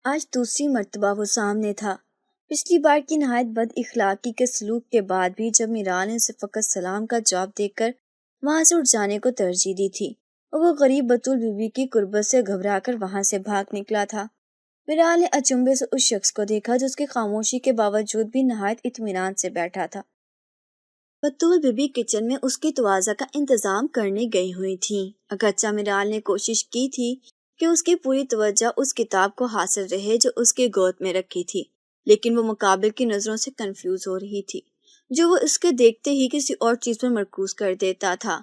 آج دوسری مرتبہ وہ سامنے تھا۔ پچھلی بار کی نہایت بد اخلاقی کے سلوک کے بعد بھی جب میرال نے اسے فقط سلام کا جواب دے کر وہاں سے اٹھ جانے کو ترجیح دی تھی اور وہ غریب بطول بی بی کی قربت سے گھبرا کر وہاں سے بھاگ نکلا تھا۔ میرال نے اچنبے سے اس شخص کو دیکھا جو اس کی خاموشی کے باوجود بھی نہایت اطمینان سے بیٹھا تھا۔ بطول بی بی کچن میں اس کی تواضع کا انتظام کرنے گئی ہوئی تھی۔ اگرچہ میرال نے کوشش کی تھی کہ اس کی پوری توجہ اس کتاب کو حاصل رہے جو اس کی گود میں رکھی تھی، لیکن وہ مقابل کی نظروں سے کنفیوز ہو رہی تھی جو وہ اس کے دیکھتے ہی کسی اور چیز پر مرکوز کر دیتا تھا۔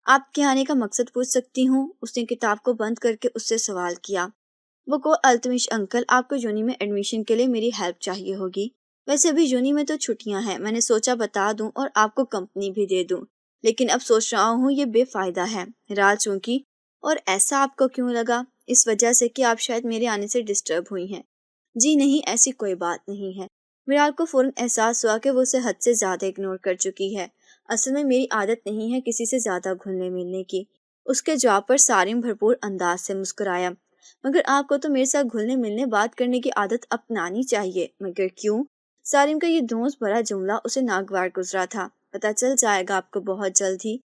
آپ کے آنے کا مقصد پوچھ سکتی ہوں؟ اس نے کتاب کو بند کر کے اس سے سوال کیا۔ وہ کو التمش انکل، آپ کو یونی میں ایڈمیشن کے لیے میری ہیلپ چاہیے ہوگی۔ ویسے ابھی یونی میں تو چھٹیاں ہیں، میں نے سوچا بتا دوں اور آپ کو کمپنی بھی دے دوں، لیکن اب سوچ رہا ہوں یہ بے فائدہ ہے۔ میرال چونکی، اور ایسا آپ کو کیوں لگا؟ اس وجہ سے کہ آپ شاید میرے آنے سے ڈسٹرب ہوئی ہیں۔ جی نہیں، ایسی کوئی بات نہیں ہے۔ میرال کو فوراً احساس ہوا کہ وہ اسے حد سے زیادہ اگنور کر چکی ہے۔ اصل میں میری عادت نہیں ہے کسی سے زیادہ گھلنے ملنے کی۔ اس کے جواب پر سارم بھرپور انداز سے مسکرایا۔ مگر آپ کو تو میرے ساتھ گھلنے ملنے بات کرنے کی عادت اپنانی چاہیے۔ مگر کیوں؟ سارم کا یہ دھونس بھرا جملہ اسے ناگوار گزرا تھا۔ پتہ چل جائے گا آپ کو بہت جلد ہی۔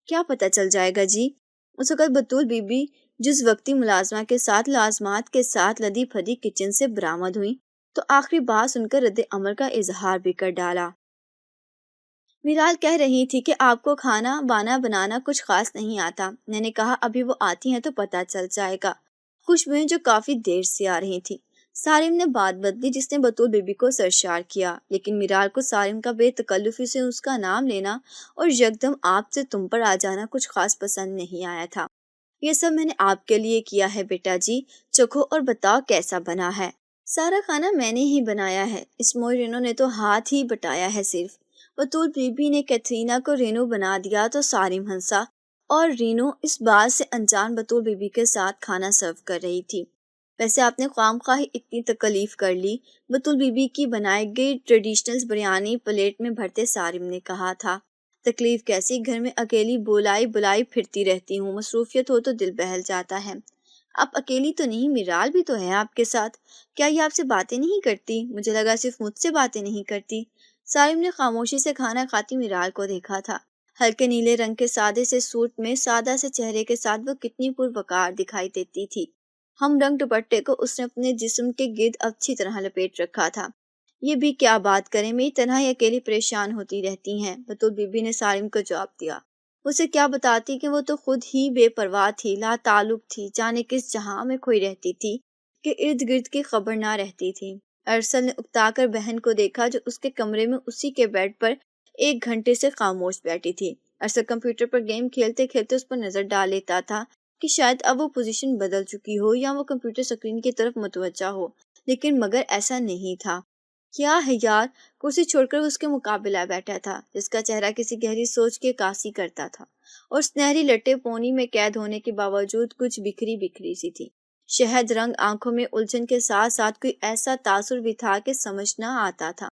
کیا پتہ چل جائے گا جی؟ اس وقت بطول بی بی جس وقتی ملازمہ کے ساتھ لازمات کے ساتھ لدی پھدی کچن سے برآمد ہوئی تو آخری بات سن کر رد عمل کا اظہار بھی کر ڈالا۔ میرال کہہ رہی تھی کہ آپ کو کھانا بانا بنانا کچھ خاص نہیں آتا۔ میں نے کہا ابھی وہ آتی ہیں تو پتہ چل جائے گا۔ خوشبوئیں جو کافی دیر سے آ رہی تھی۔ سارم نے بات بدلی جس نے بطول بی بی کو سرشار کیا، لیکن میرال کو سارم کا بے تکلفی سے اس کا نام لینا اور یکدم آپ سے تم پر آ جانا کچھ خاص پسند نہیں آیا تھا۔ یہ سب میں نے آپ کے لیے کیا ہے بیٹا جی، چکھو اور بتاؤ کیسا بنا ہے۔ سارا کھانا میں نے ہی بنایا ہے، اس موئے رینو نے تو ہاتھ ہی بٹایا ہے صرف۔ بطول بی بی نے کیتھرینا کو رینو بنا دیا تو سارم ہنسا، اور رینو اس بات سے انجان بطول بی بی کے ساتھ کھانا سرو کر رہی تھی۔ ویسے آپ نے خواہ مخواہ اتنی تکلیف کر لی، بطول بی بی کی بنائی گئی ٹریڈیشنل بریانی پلیٹ میں بھرتے سارم نے کہا تھا۔ تکلیف کیسی، گھر میں اکیلی بولائی بلائی پھرتی رہتی ہوں، مصروفیت ہو تو دل بہل جاتا ہے۔ آپ اکیلی تو نہیں، میرال بھی تو ہے آپ کے ساتھ۔ کیا یہ آپ سے باتیں نہیں کرتی؟ مجھے لگا صرف مجھ سے باتیں نہیں کرتی۔ سارم نے خاموشی سے کھانا کھاتی میرال کو دیکھا تھا۔ ہلکے نیلے رنگ کے سادے سے سوٹ میں سادہ سے چہرے کے ساتھ وہ کتنی پروقار دکھائی دیتی تھی۔ ہم رنگ دوپٹے کو اس نے اپنے جسم کے گرد اچھی طرح لپیٹ رکھا تھا۔ یہ بھی کیا بات کریں، میری طرح ہی اکیلی پریشان ہوتی رہتی ہیں، بطول بی بی نے سارم کو جواب دیا۔ اسے کیا بتاتی کہ وہ تو خود ہی بے پرواہ تھی، لا تعلق تھی، جانے کس جہاں میں کھوئی رہتی تھی کہ ارد گرد کی خبر نہ رہتی تھی۔ ارسل نے اکتا کر بہن کو دیکھا جو اس کے کمرے میں اسی کے بیڈ پر 1 گھنٹے سے خاموش بیٹھی تھی۔ ارسل کمپیوٹر پر گیم کھیلتے کھیلتے اس پر نظر ڈال لیتا تھا کہ شاید اب وہ پوزیشن بدل چکی ہو یا وہ کمپیوٹر سکرین کی طرف متوجہ ہو، لیکن مگر ایسا نہیں تھا۔ کیا ہے یار، کرسی چھوڑ کر اس کے مقابلہ بیٹھا تھا جس کا چہرہ کسی گہری سوچ کی عکاسی کرتا تھا، اور سنہری لٹے پونی میں قید ہونے کے باوجود کچھ بکھری بکھری سی تھی۔ شہد رنگ آنکھوں میں الجھن کے ساتھ ساتھ کوئی ایسا تاثر بھی تھا کہ سمجھ نہ آتا تھا،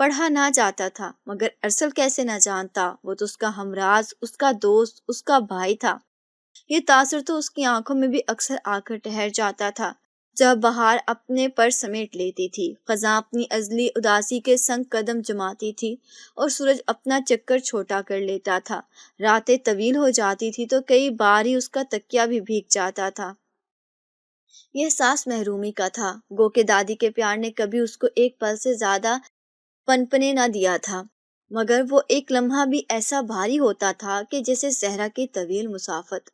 پڑھا نہ جاتا تھا۔ مگر ارسل کیسے نہ جانتا، وہ تو اس کا ہمراز، اس کا دوست، اس کا بھائی تھا۔ یہ تاثر تو اس کی آنکھوں میں بھی اکثر آ کر ٹھہر جاتا تھا جب بہار اپنے پر سمیٹ لیتی تھی، خزاں اپنی ازلی اداسی کے سنگ قدم جماتی تھی اور سورج اپنا چکر چھوٹا کر لیتا تھا، راتیں طویل ہو جاتی تھی تو کئی بار ہی اس کا تکیہ بھی بھیگ جاتا تھا۔ یہ احساس محرومی کا تھا، گو کہ دادی کے پیار نے کبھی اس کو ایک پل سے زیادہ پنپنے نہ دیا تھا، مگر وہ ایک لمحہ بھی ایسا بھاری ہوتا تھا کہ جیسے صحرا کی طویل مسافت۔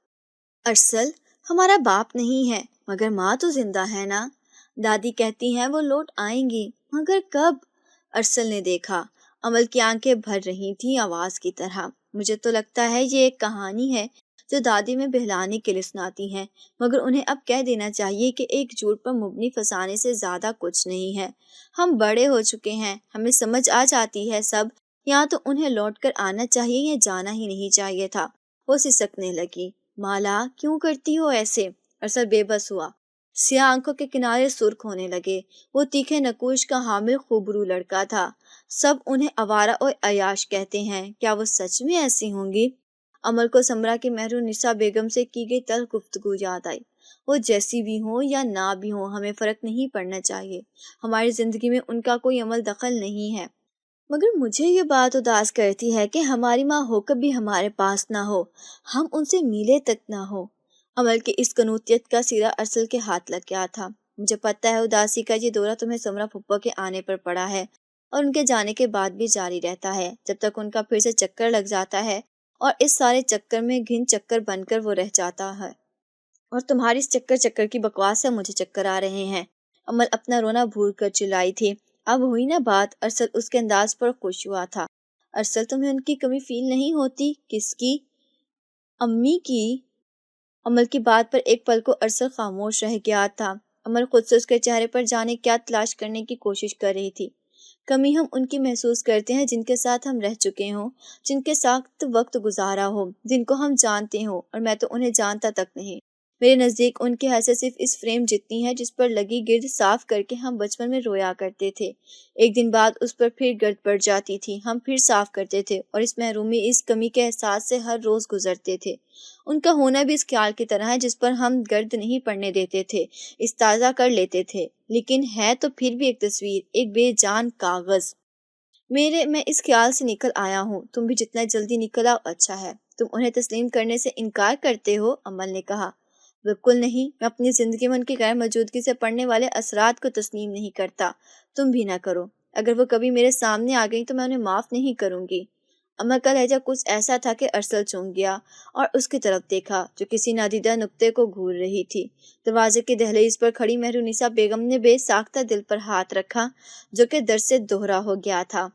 ارسل ہمارا باپ نہیں ہے، مگر ماں تو زندہ ہے نا؟ دادی کہتی ہیں وہ لوٹ آئیں گی، مگر کب؟ ارسل نے دیکھا، عمل کی آنکھیں بھر رہی تھیں آواز کی طرح۔ مجھے تو لگتا ہے یہ ایک کہانی ہے جو دادی میں بہلانے کے لیے سناتی ہیں، مگر انہیں اب کہہ دینا چاہیے کہ ایک جھوٹ پر مبنی فسانے سے زیادہ کچھ نہیں ہے۔ ہم بڑے ہو چکے ہیں، ہمیں سمجھ آ جاتی ہے سب، یا تو انہیں لوٹ کر آنا چاہیے یا جانا ہی نہیں چاہیے تھا۔ وہ سسکنے لگی۔ مالا کیوں کرتی ہو ایسے؟ ارسل بے بس ہوا۔ سیاہ آنکھوں کے کنارے سرخ ہونے لگے۔ وہ تیکھے نقوش کا حامل خوبرو لڑکا تھا۔ سب انہیں آوارہ اور عیاش کہتے ہیں، کیا وہ سچ میں ایسی ہوں گی؟ عمل کو سمرا کی مہرو نسا بیگم سے کی گئی تلخ گفتگو یاد آئی۔ وہ جیسی بھی ہوں یا نہ بھی ہوں، ہمیں فرق نہیں پڑنا چاہیے، ہماری زندگی میں ان کا کوئی عمل دخل نہیں ہے۔ مگر مجھے یہ بات اداس کرتی ہے کہ ہماری ماں ہو کر بھی ہمارے پاس نہ ہو، ہم ان سے میلے تک نہ ہو۔ عمل کی اس قنوطیت کا سرا ارسل کے ہاتھ لگ گیا تھا۔ مجھے پتہ ہے اداسی کا یہ دورہ تمہیں سمرا پھپھا کے آنے پر پڑا ہے اور ان کے جانے کے بعد بھی جاری رہتا ہے، جب تک ان کا پھر سے چکر لگ جاتا ہے، اور اس سارے چکر میں گھن چکر بن کر وہ رہ جاتا ہے، اور تمہاری اس چکر چکر کی بکواس سے مجھے چکر آ رہے ہیں۔ عمل اپنا رونا بھول کر چلائی تھی۔ اب ہوئی نا بات، ارسل اس کے انداز پر خوش ہوا تھا۔ ارسل تمہیں ان کی کمی فیل نہیں ہوتی؟ کس کی؟ امی کی؟ عمل کی بات پر ایک پل کو ارسل خاموش رہ گیا تھا۔ عمل خود سے اس کے چہرے پر جانے کیا تلاش کرنے کی کوشش کر رہی تھی۔ کمی ہم ان کی محسوس کرتے ہیں جن کے ساتھ ہم رہ چکے ہوں، جن کے ساتھ وقت گزارا ہو، جن کو ہم جانتے ہوں، اور میں تو انہیں جانتا تک نہیں۔ میرے نزدیک ان کی حیثیت صرف اس فریم جتنی ہے جس پر لگی گرد صاف کر کے ہم بچپن میں رویا کرتے تھے۔ ایک دن بعد اس پر پھر گرد پڑ جاتی تھی، ہم پھر صاف کرتے تھے، اور اس محرومی، اس کمی کے احساس سے ہر روز گزرتے تھے۔ ان کا ہونا بھی اس خیال کی طرح ہے جس پر ہم گرد نہیں پڑنے دیتے تھے، اس تازہ کر لیتے تھے، لیکن ہے تو پھر بھی ایک تصویر، ایک بے جان کاغذ۔ میں اس خیال سے نکل آیا ہوں، تم بھی جتنا جلدی نکل آؤ اچھا ہے۔ تم انہیں تسلیم کرنے سے انکار کرتے ہو؟ عمل نے کہا۔ بالکل نہیں، میں اپنی زندگی میں ان کی غیر موجودگی سے پڑنے والے اثرات کو تسلیم نہیں کرتا، تم بھی نہ کرو۔ اگر وہ کبھی میرے سامنے آ گئی تو میں انہیں معاف نہیں کروں گی۔ عمل کا لہجہ کچھ ایسا تھا کہ ارسل چونک گیا اور اس کی طرف دیکھا جو کسی نادیدہ نقطے کو گھور رہی تھی۔ دروازے کی دہلیز پر کھڑی مہرونیسا بیگم نے بے ساختہ دل پر ہاتھ رکھا جو کہ درد سے دوہرا ہو گیا تھا۔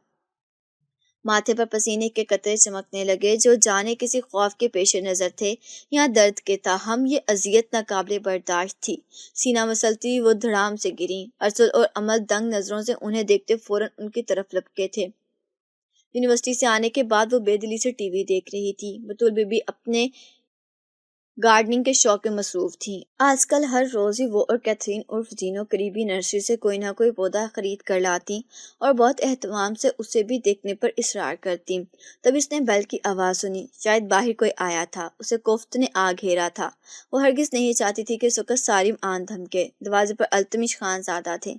ماتھے پر پسینے کے قطرے چمکنے لگے جو جانے کسی خوف کے پیش نظر تھے یا درد کے، تاہم یہ اذیت ناقابل برداشت تھی۔ سینہ مسلتی وہ دھڑام سے گریں۔ ارسل اور عمل دنگ نظروں سے انہیں دیکھتے فوراً ان کی طرف لپکے تھے۔ یونیورسٹی سے آنے کے بعد وہ بے دلی سے ٹی وی دیکھ رہی تھی۔ بطول بی بی اپنے گارڈننگ کے شوق میں مصروف تھیں۔ آج کل ہر روز ہی وہ اور کیتھرین عرف جینو قریبی نرسری سے کوئی نہ کوئی پودا خرید کر لاتی اور بہت اہتمام سے اسے بھی دیکھنے پر اصرار کرتی۔ تب اس نے بیل کی آواز سنی، شاید باہر کوئی آیا تھا۔ اسے کوفت نے آ گھیرا تھا۔ وہ ہرگز نہیں چاہتی تھی کہ اس وقت سالم آن دھمکے۔ دروازے پر التمش خان زادہ تھے۔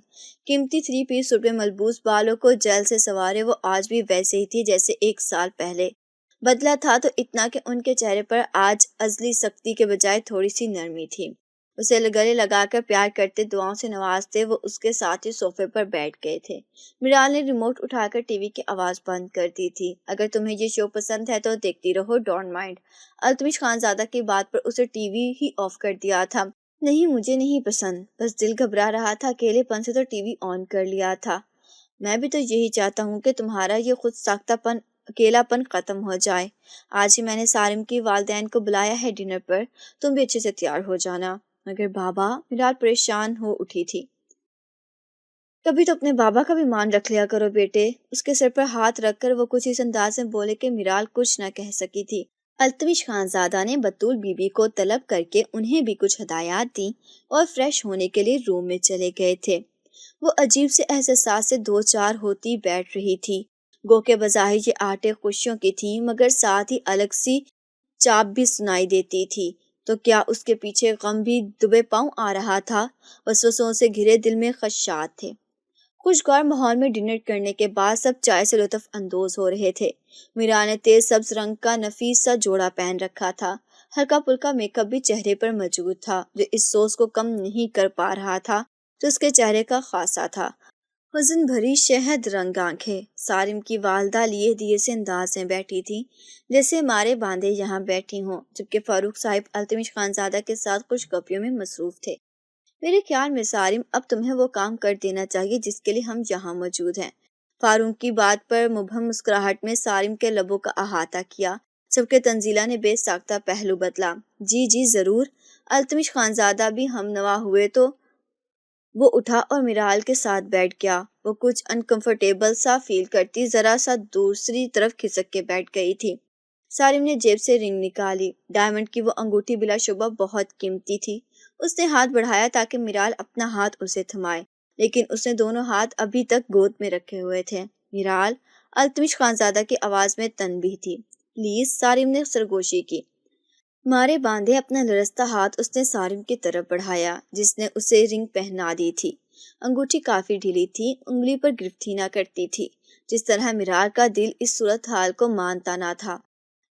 قیمتی 3 پیس سوٹ میں ملبوس، بالوں کو جیل سے سنوارے وہ آج بھی ویسے ہی تھی جیسے 1 سال پہلے۔ بدلا تھا تو اتنا کہ ان کے چہرے پر آج ازلی سختی کے بجائے تھوڑی سی نرمی تھی۔ اسے گلے لگا کر پیار کرتے، دعاؤں سے نوازتے وہ اس کے ساتھ ہی صوفے پر بیٹھ گئے تھے۔ میرال نے ریموٹ اٹھا کر ٹی وی کی آواز بند کر دی تھی۔ اگر تمہیں یہ شو پسند ہے تو دیکھتی رہو، ڈونٹ مائنڈ۔ التمش خان زادہ کی بات پر اسے ٹی وی ہی آف کر دیا تھا۔ نہیں، مجھے نہیں پسند، بس دل گھبرا رہا تھا، اکیلے پن سے تو ٹی وی آن کر لیا تھا۔ میں بھی تو یہی چاہتا ہوں کہ تمہارا یہ خود ساختہ پن، اکیلا پن ختم ہو جائے۔ آج ہی میں نے سالم کی والدین کو بلایا ہے ڈنر پر، تم بھی اچھے سے تیار ہو جانا۔ مگر بابا، میرال پریشان ہو اٹھی تھی۔ کبھی تو اپنے بابا کا بھی مان رکھ لیا کرو بیٹے۔ اس کے سر پر ہاتھ رکھ کر وہ کچھ اس انداز میں بولے کہ میرال کچھ نہ کہہ سکی تھی۔ التمش خان زادہ نے بطول بی بی کو طلب کر کے انہیں بھی کچھ ہدایات دیں اور فریش ہونے کے لیے روم میں چلے گئے تھے۔ وہ عجیب سے احساسات سے دو چار ہوتی بیٹھ رہی تھی۔ گو کہ بظاہر یہ آٹے خوشیوں کی تھی، مگر ساتھ ہی الگ سی چاپ بھی سنائی دیتی تھی۔ تو کیا اس کے پیچھے غم بھی دبے پاؤں آ رہا تھا؟ وسوسوں سے گھرے دل میں خدشات تھے۔ خوشگوار ماحول میں ڈنر کرنے کے بعد سب چائے سے لطف اندوز ہو رہے تھے۔ میرا نے تیز سبز رنگ کا نفیس سا جوڑا پہن رکھا تھا۔ ہلکا پھلکا میک اپ بھی چہرے پر موجود تھا جو اس سوز کو کم نہیں کر پا رہا تھا جو اس کے چہرے کا خاصا تھا۔ حزن بھری شہد رنگ آنکھیں۔ سالم کی والدہ لیے دیے سے انداز میں بیٹھی تھی جیسے مارے باندھے یہاں بیٹھی ہوں، جبکہ فاروق صاحب التمش خان زادہ کے ساتھ خوش گپیوں میں مصروف تھے۔ میرے خیال میں سالم، اب تمہیں وہ کام کر دینا چاہیے جس کے لیے ہم یہاں موجود ہیں۔ فاروق کی بات پر مبہم مسکراہٹ میں سالم کے لبوں کا احاطہ کیا، جبکہ تنزیلہ نے بے ساختہ پہلو بدلا۔ جی جی ضرور۔ التمش خان زادہ بھی ہم نوا ہوئے تو وہ اٹھا اور میرال کے ساتھ بیٹھ گیا۔ وہ کچھ انکمفرٹیبل سا فیل کرتی ذرا سا دوسری طرف کھسک کے بیٹھ گئی تھی۔ سالم نے جیب سے رنگ نکالی۔ ڈائمنڈ کی وہ انگوٹھی بلا شبہ بہت قیمتی تھی۔ اس نے ہاتھ بڑھایا تاکہ میرال اپنا ہاتھ اسے تھمائے، لیکن اس نے دونوں ہاتھ ابھی تک گود میں رکھے ہوئے تھے۔ میرال، التمش خان زادہ کی آواز میں تنبیہ تھی۔ پلیز، سالم نے سرگوشی کی۔ مارے باندھے اپنا لرزتا ہاتھ اس نے سارم کی طرف بڑھایا جس نے اسے رنگ پہنا دی تھی۔ انگوٹھی کافی ڈھیلی تھی، انگلی پر گرفت ہی نہ کرتی تھی۔ جس طرح میرار کا دل اس صورتحال کو مانتا نہ تھا،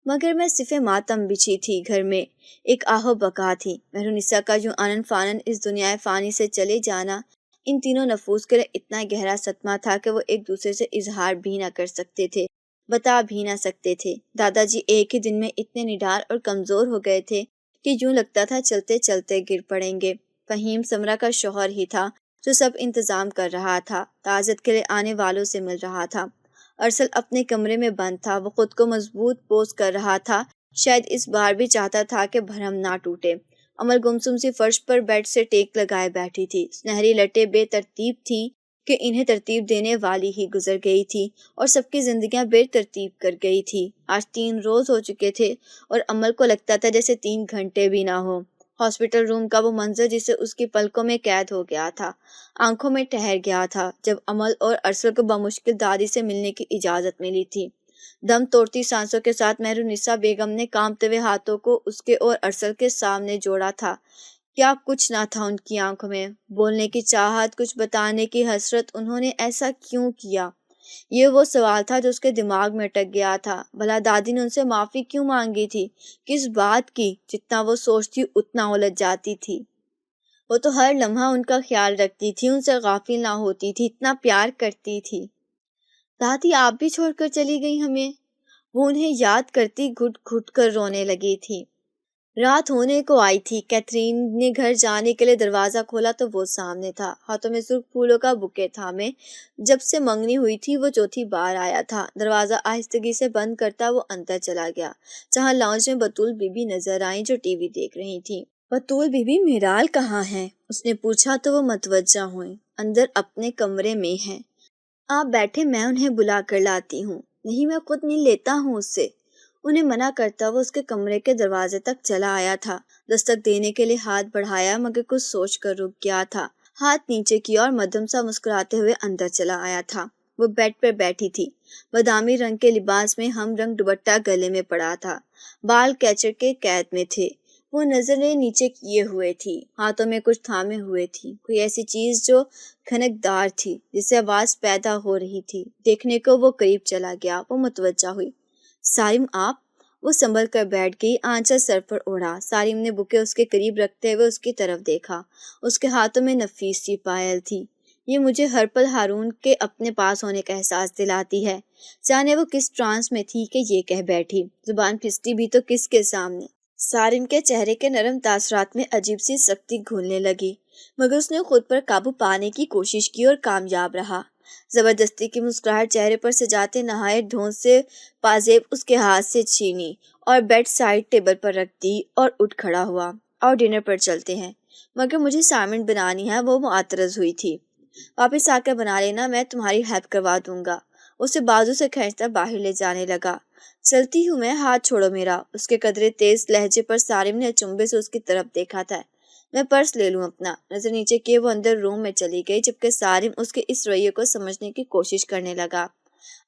مگر میں صف ماتم بچھی تھی۔ گھر میں ایک آہو بکا تھی۔ مہرالنساء کا یوں آنن فانن اس دنیا فانی سے چلے جانا ان تینوں نفوس کے لیے اتنا گہرا صدمہ تھا کہ وہ ایک دوسرے سے اظہار بھی نہ کر سکتے تھے، بتا بھی نہ سکتے تھے۔ دادا جی ایک ہی دن میں اتنے نڈار اور کمزور ہو گئے تھے کہ یوں لگتا تھا چلتے چلتے گر پڑیں گے۔ فہیم سمرہ کا شوہر ہی تھا جو سب انتظام کر رہا تھا، تعزیت کے لیے آنے والوں سے مل رہا تھا۔ ارسل اپنے کمرے میں بند تھا، وہ خود کو مضبوط پوز کر رہا تھا، شاید اس بار بھی چاہتا تھا کہ بھرم نہ ٹوٹے۔ امل گمسم سی فرش پر بیڈ سے ٹیک لگائے بیٹھی تھی، سنہری لٹیں بے ترتیب تھیں کہ انہیں ترتیب دینے والی ہی گزر گئی تھی اور سب کی زندگیاں بے ترتیب کر گئی تھی۔ آج 3 روز ہو چکے تھے اور امل کو لگتا تھا جیسے 3 گھنٹے بھی نہ ہو۔ ہاسپٹل روم کا وہ منظر جسے اس کی پلکوں میں قید ہو گیا تھا، آنکھوں میں ٹھہر گیا تھا جب امل اور ارسل کو بمشکل دادی سے ملنے کی اجازت ملی تھی۔ دم توڑتی سانسوں کے ساتھ مہرالنساء بیگم نے کانپتے ہوئے ہاتھوں کو اس کے اور ارسل کے سامنے جوڑا تھا۔ کیا کچھ نہ تھا ان کی آنکھوں میں، بولنے کی چاہت، کچھ بتانے کی حسرت۔ انہوں نے ایسا کیوں کیا؟ یہ وہ سوال تھا جو اس کے دماغ میں اٹک گیا تھا۔ بھلا دادی نے ان سے معافی کیوں مانگی تھی؟ کس بات کی؟ جتنا وہ سوچتی اتنا الجھ جاتی تھی۔ وہ تو ہر لمحہ ان کا خیال رکھتی تھی، ان سے غافل نہ ہوتی تھی، اتنا پیار کرتی تھی۔ دادی آپ بھی چھوڑ کر چلی گئی ہمیں؟ وہ انہیں یاد کرتی گھٹ گھٹ کر رونے لگی تھی۔ رات ہونے کو آئی تھی، کیتھرین نے گھر جانے کے لیے دروازہ کھولا تو وہ سامنے تھا، ہاتھوں میں سرخ پھولوں کا بکے تھامے۔ جب سے منگنی ہوئی تھی وہ چوتھی بار آیا تھا۔ دروازہ آہستگی سے بند کرتا وہ اندر چلا گیا، جہاں لاؤنج میں بطول بی بی نظر آئیں جو ٹی وی دیکھ رہی تھیں۔ بطول بی بی میرال کہاں ہے؟ اس نے پوچھا تو وہ متوجہ ہوئیں۔ اندر اپنے کمرے میں ہیں۔ آپ بیٹھے، میں انہیں بلا کر لاتی ہوں۔ نہیں، میں خود مل لیتا ہوں اس سے۔ انہیں منع کرتا وہ اس کے کمرے کے دروازے تک چلا آیا تھا، دستک دینے کے لیے ہاتھ بڑھایا مگر کچھ سوچ کر رک گیا تھا، ہاتھ نیچے کیا اور مدھم سا مسکراتے ہوئے اندر چلا آیا تھا۔ وہ بیڈ پر بیٹھی تھی، بادامی رنگ کے لباس میں ہم رنگ دوپٹہ گلے میں پڑا تھا، بال کیچر کے قید میں تھے، وہ نظریں نیچے کیے ہوئے تھی، ہاتھوں میں کچھ تھامے ہوئے تھی، کوئی ایسی چیز جو کھنک دار تھی جس سے آواز پیدا ہو رہی تھی۔ دیکھنے کو وہ قریب چلا گیا، وہ متوجہ ہوئی۔ سارم آپ؟ وہ سنبھل کر بیٹھ گئی، آنچل سر پر اوڑھا۔ سارم نے بکے اس کے قریب رکھتے ہوئے اس کی طرف دیکھا، اس کے ہاتھوں میں نفیس سی پائل تھی۔ یہ مجھے ہر پل ہارون کے اپنے پاس ہونے کا احساس دلاتی ہے۔ جانے وہ کس ٹرانس میں تھی کہ یہ کہہ بیٹھی، زبان پھسٹی بھی تو کس کے سامنے۔ سارم کے چہرے کے نرم تاثرات میں عجیب سی سختی گھلنے لگی، مگر اس نے خود پر قابو پانے کی کوشش کی اور کامیاب رہا۔ زبردستی کی مسکراہٹ چہرے پر سجاتے نہایت دھون سے پازیب اس کے ہاتھ سے چھینی اور بیڈ سائڈ ٹیبل پر رکھ دی اور اٹھ کھڑا ہوا۔ اور ڈنر پر چلتے ہیں، مگر مجھے سامن بنانی ہے۔ وہ معترض ہوئی تھی۔ واپس آ کر بنا لینا، میں تمہاری ہیلپ کروا دوں گا۔ اسے بازو سے کھینچتا باہر لے جانے لگا۔ چلتی ہوں میں، ہاتھ چھوڑو میرا۔ اس کے قدرے تیز لہجے پر سارم نے اچنبے سے اس کی طرف دیکھا تھا۔ میں پرس لے لوں اپنا۔ نظر نیچے کیے وہ اندر روم میں چلی گئی، جبکہ سارم اس کے اس رویے کو سمجھنے کی کوشش کرنے لگا۔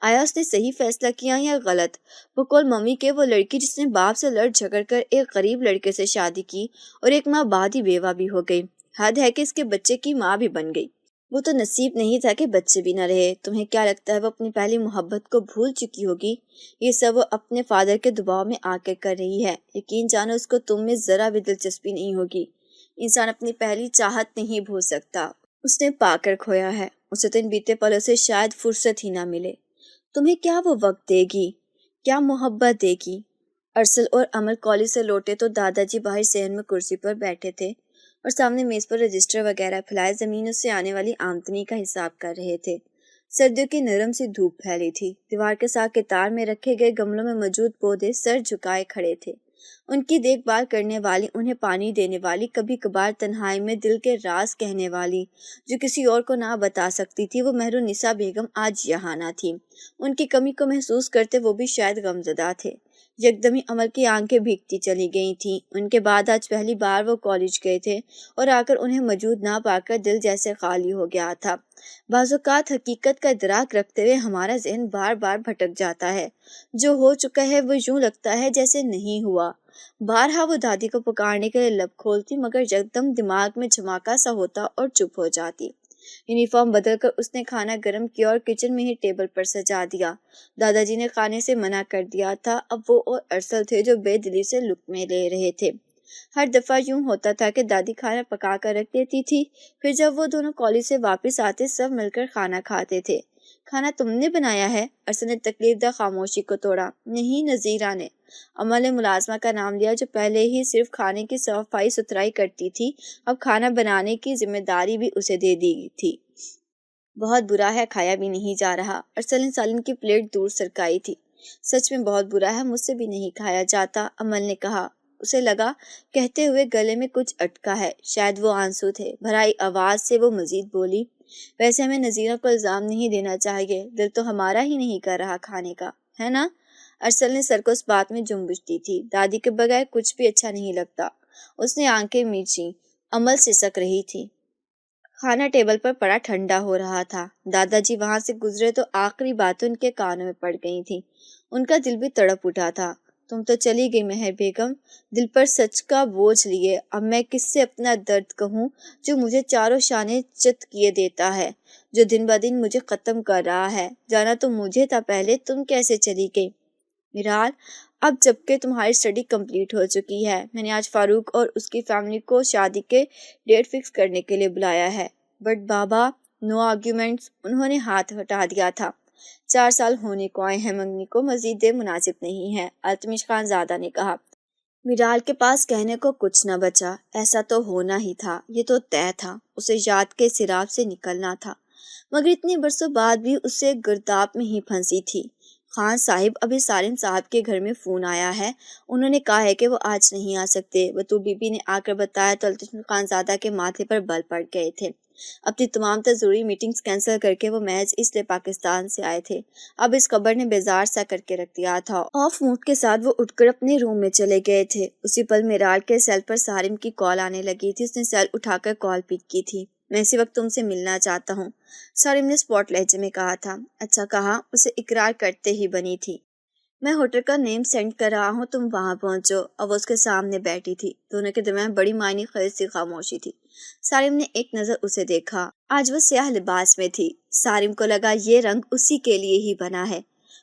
آیا اس نے صحیح فیصلہ کیا یا غلط؟ بقول ممی کے وہ لڑکی جس نے باپ سے لڑ جھگڑ کر ایک غریب لڑکے سے شادی کی اور 1 ماہ بعد ہی بیوہ بھی ہو گئی، حد ہے کہ اس کے بچے کی ماں بھی بن گئی۔ وہ تو نصیب نہیں تھا کہ بچے بھی نہ رہے۔ تمہیں کیا لگتا ہے وہ اپنی پہلی محبت کو بھول چکی ہوگی؟ یہ سب وہ اپنے فادر کے دباؤ میں آ کر کر رہی ہے۔ یقین جانو اس کو تم میں ذرا بھی دلچسپی نہیں ہوگی۔ انسان اپنی پہلی چاہت نہیں بھول سکتا، اس نے پا کر کھویا ہے، اسے تو ان بیتے پلوں سے شاید فرصت ہی نہ ملے۔ تمہیں کیا وہ وقت دے گی، کیا محبت دے گی؟ ارسل اور امل کالج سے لوٹے تو دادا جی باہر صحن میں کرسی پر بیٹھے تھے اور سامنے میز پر رجسٹر وغیرہ پھیلائے زمینوں سے آنے والی آمدنی کا حساب کر رہے تھے۔ سردیوں کی نرم سی دھوپ پھیلی تھی، دیوار کے ساتھ قطار میں رکھے گئے گملوں میں موجود پودے سر جھکائے کھڑے تھے، ان کی دیکھ بھال کرنے والی، انہیں پانی دینے والی، کبھی کبھار تنہائی میں دل کے راز کہنے والی جو کسی اور کو نہ بتا سکتی تھی، وہ مہرالنساء بیگم آج یہاں نہ تھی۔ ان کی کمی کو محسوس کرتے وہ بھی شاید غمزدہ تھے۔ یکدم امل کی آنکھیں بھیگتی چلی گئی تھیں۔ ان کے بعد آج پہلی بار وہ کالج گئے تھے اور آ کر انہیں موجود نہ پا کر دل جیسے خالی ہو گیا تھا۔ بعض اوقات حقیقت کا ادراک رکھتے ہوئے ہمارا ذہن بار بار بھٹک جاتا ہے، جو ہو چکا ہے وہ یوں لگتا ہے جیسے نہیں ہوا۔ بارہا وہ دادی کو پکارنے کے لیے لب کھولتی مگر یکدم دماغ میں جھماکا سا ہوتا اور چپ ہو جاتی۔ یونیفارم بدل کر اس نے کھانا گرم کیا اور کچن میں ہی ٹیبل پر سجا دیا۔ دادا جی نے کھانے سے منع کر دیا تھا، اب وہ اور ارسل تھے جو بے دلی سے لقمے لے رہے تھے۔ ہر دفعہ یوں ہوتا تھا کہ دادی کھانا پکا کر رکھ دیتی تھی، پھر جب وہ دونوں کالج سے واپس آتے سب مل کر کھانا کھاتے تھے۔ کھانا تم نے بنایا ہے؟ ارسل نے تکلیف دہ خاموشی کو توڑا۔ نہیں، نذیرہ نے۔ عمل نے ملازمہ کا نام لیا جو پہلے ہی صرف کھانے کی صفائی ستھرائی کرتی تھی، اب کھانا بنانے کی ذمہ داری بھی اسے دے دی تھی۔ بہت برا ہے، کھایا بھی نہیں جا رہا۔ ارسل نے سالن کی پلیٹ دور سرکائی تھی۔ سچ میں بہت برا ہے، مجھ سے بھی نہیں کھایا جاتا، عمل نے کہا۔ اسے لگا کہتے ہوئے گلے میں کچھ اٹکا ہے، شاید وہ آنسو تھے۔ بھرائی آواز سے وہ مزید بولی، ویسے ہمیں نذیرہ کو الزام نہیں دینا چاہیے، دل تو ہمارا ہی نہیں کر رہا کھانے کا، ہے نا؟ ارسل نے سر کو اس بات میں جنبش دی تھی۔ دادی کے بغیر کچھ بھی اچھا نہیں لگتا۔ اس نے آنکھیں میچیں، عمل سسک رہی تھی۔ کھانا ٹیبل پر پڑا ٹھنڈا ہو رہا تھا۔ دادا جی وہاں سے گزرے تو آخری باتیں ان کے کانوں میں پڑ گئی تھیں۔ ان کا دل بھی تڑپ اٹھا تھا۔ تم تو چلی گئی مہر بیگم، دل پر سچ کا بوجھ لیے۔ اب میں کس سے اپنا درد کہوں جو مجھے چاروں شانے چت کیے دیتا ہے، جو دن بدن مجھے ختم کر رہا ہے۔ جانا تو مجھے تھا پہلے، تم کیسے چلی گئی؟ میرال، اب جبکہ تمہاری اسٹڈی کمپلیٹ ہو چکی ہے، میں نے آج فاروق اور اس کی فیملی کو شادی کے ڈیٹ فکس کرنے کے لیے بلایا ہے۔ بٹ بابا، نو آرگیومنٹس، انہوں نے ہاتھ ہٹا دیا تھا۔ 4 سال ہونے کو آئے ہیں منگنی کو، مزید دیر مناسب نہیں ہے، التمش خان زادہ نے کہا۔ میرال کے پاس کہنے کو کچھ نہ بچا۔ ایسا تو ہونا ہی تھا، یہ تو طے تھا، اسے یاد کے سیراب سے نکلنا تھا، مگر اتنے برسوں بعد بھی اسے گرداب میں ہی پھنسی تھی۔ خان صاحب، ابھی سالم صاحب کے گھر میں فون آیا ہے، انہوں نے کہا ہے کہ وہ آج نہیں آ سکتے۔ بطول بی بی نے آ کر بتایا تو التمش خان زادہ کے ماتھے پر بل پڑ گئے تھے۔ اپنی تمام تر ضروری میٹنگز کینسل کر کے وہ محض اس لیے پاکستان سے آئے تھے۔ اب اس خبر نے بیزار سا کر کے رکھ دیا تھا۔ آف موڈ کے ساتھ وہ اٹھ کر اپنے روم میں چلے گئے تھے۔ اسی پل میرال کے سیل پر سارم کی کال آنے لگی تھی۔ اس نے سیل اٹھا کر کال پک کی تھی۔ میں اسی وقت تم سے ملنا چاہتا ہوں، سارم نے اسپاٹ لہجے میں کہا تھا۔ اچھا کہا، اسے اقرار کرتے ہی بنی تھی۔ میں ہوٹل کا نیم سینڈ کر رہا ہوں، تم وہاں پہنچو۔ اب وہ اس کے سامنے بیٹھی تھی۔ دونوں کے درمیان بڑی معنی خیز سی خاموشی تھی۔ سارم نے ایک نظر اسے دیکھا۔ آج وہ سیاہ لباس میں تھی۔ سارم کو لگا یہ رنگ اسی کے لیے ہی بنا ہے،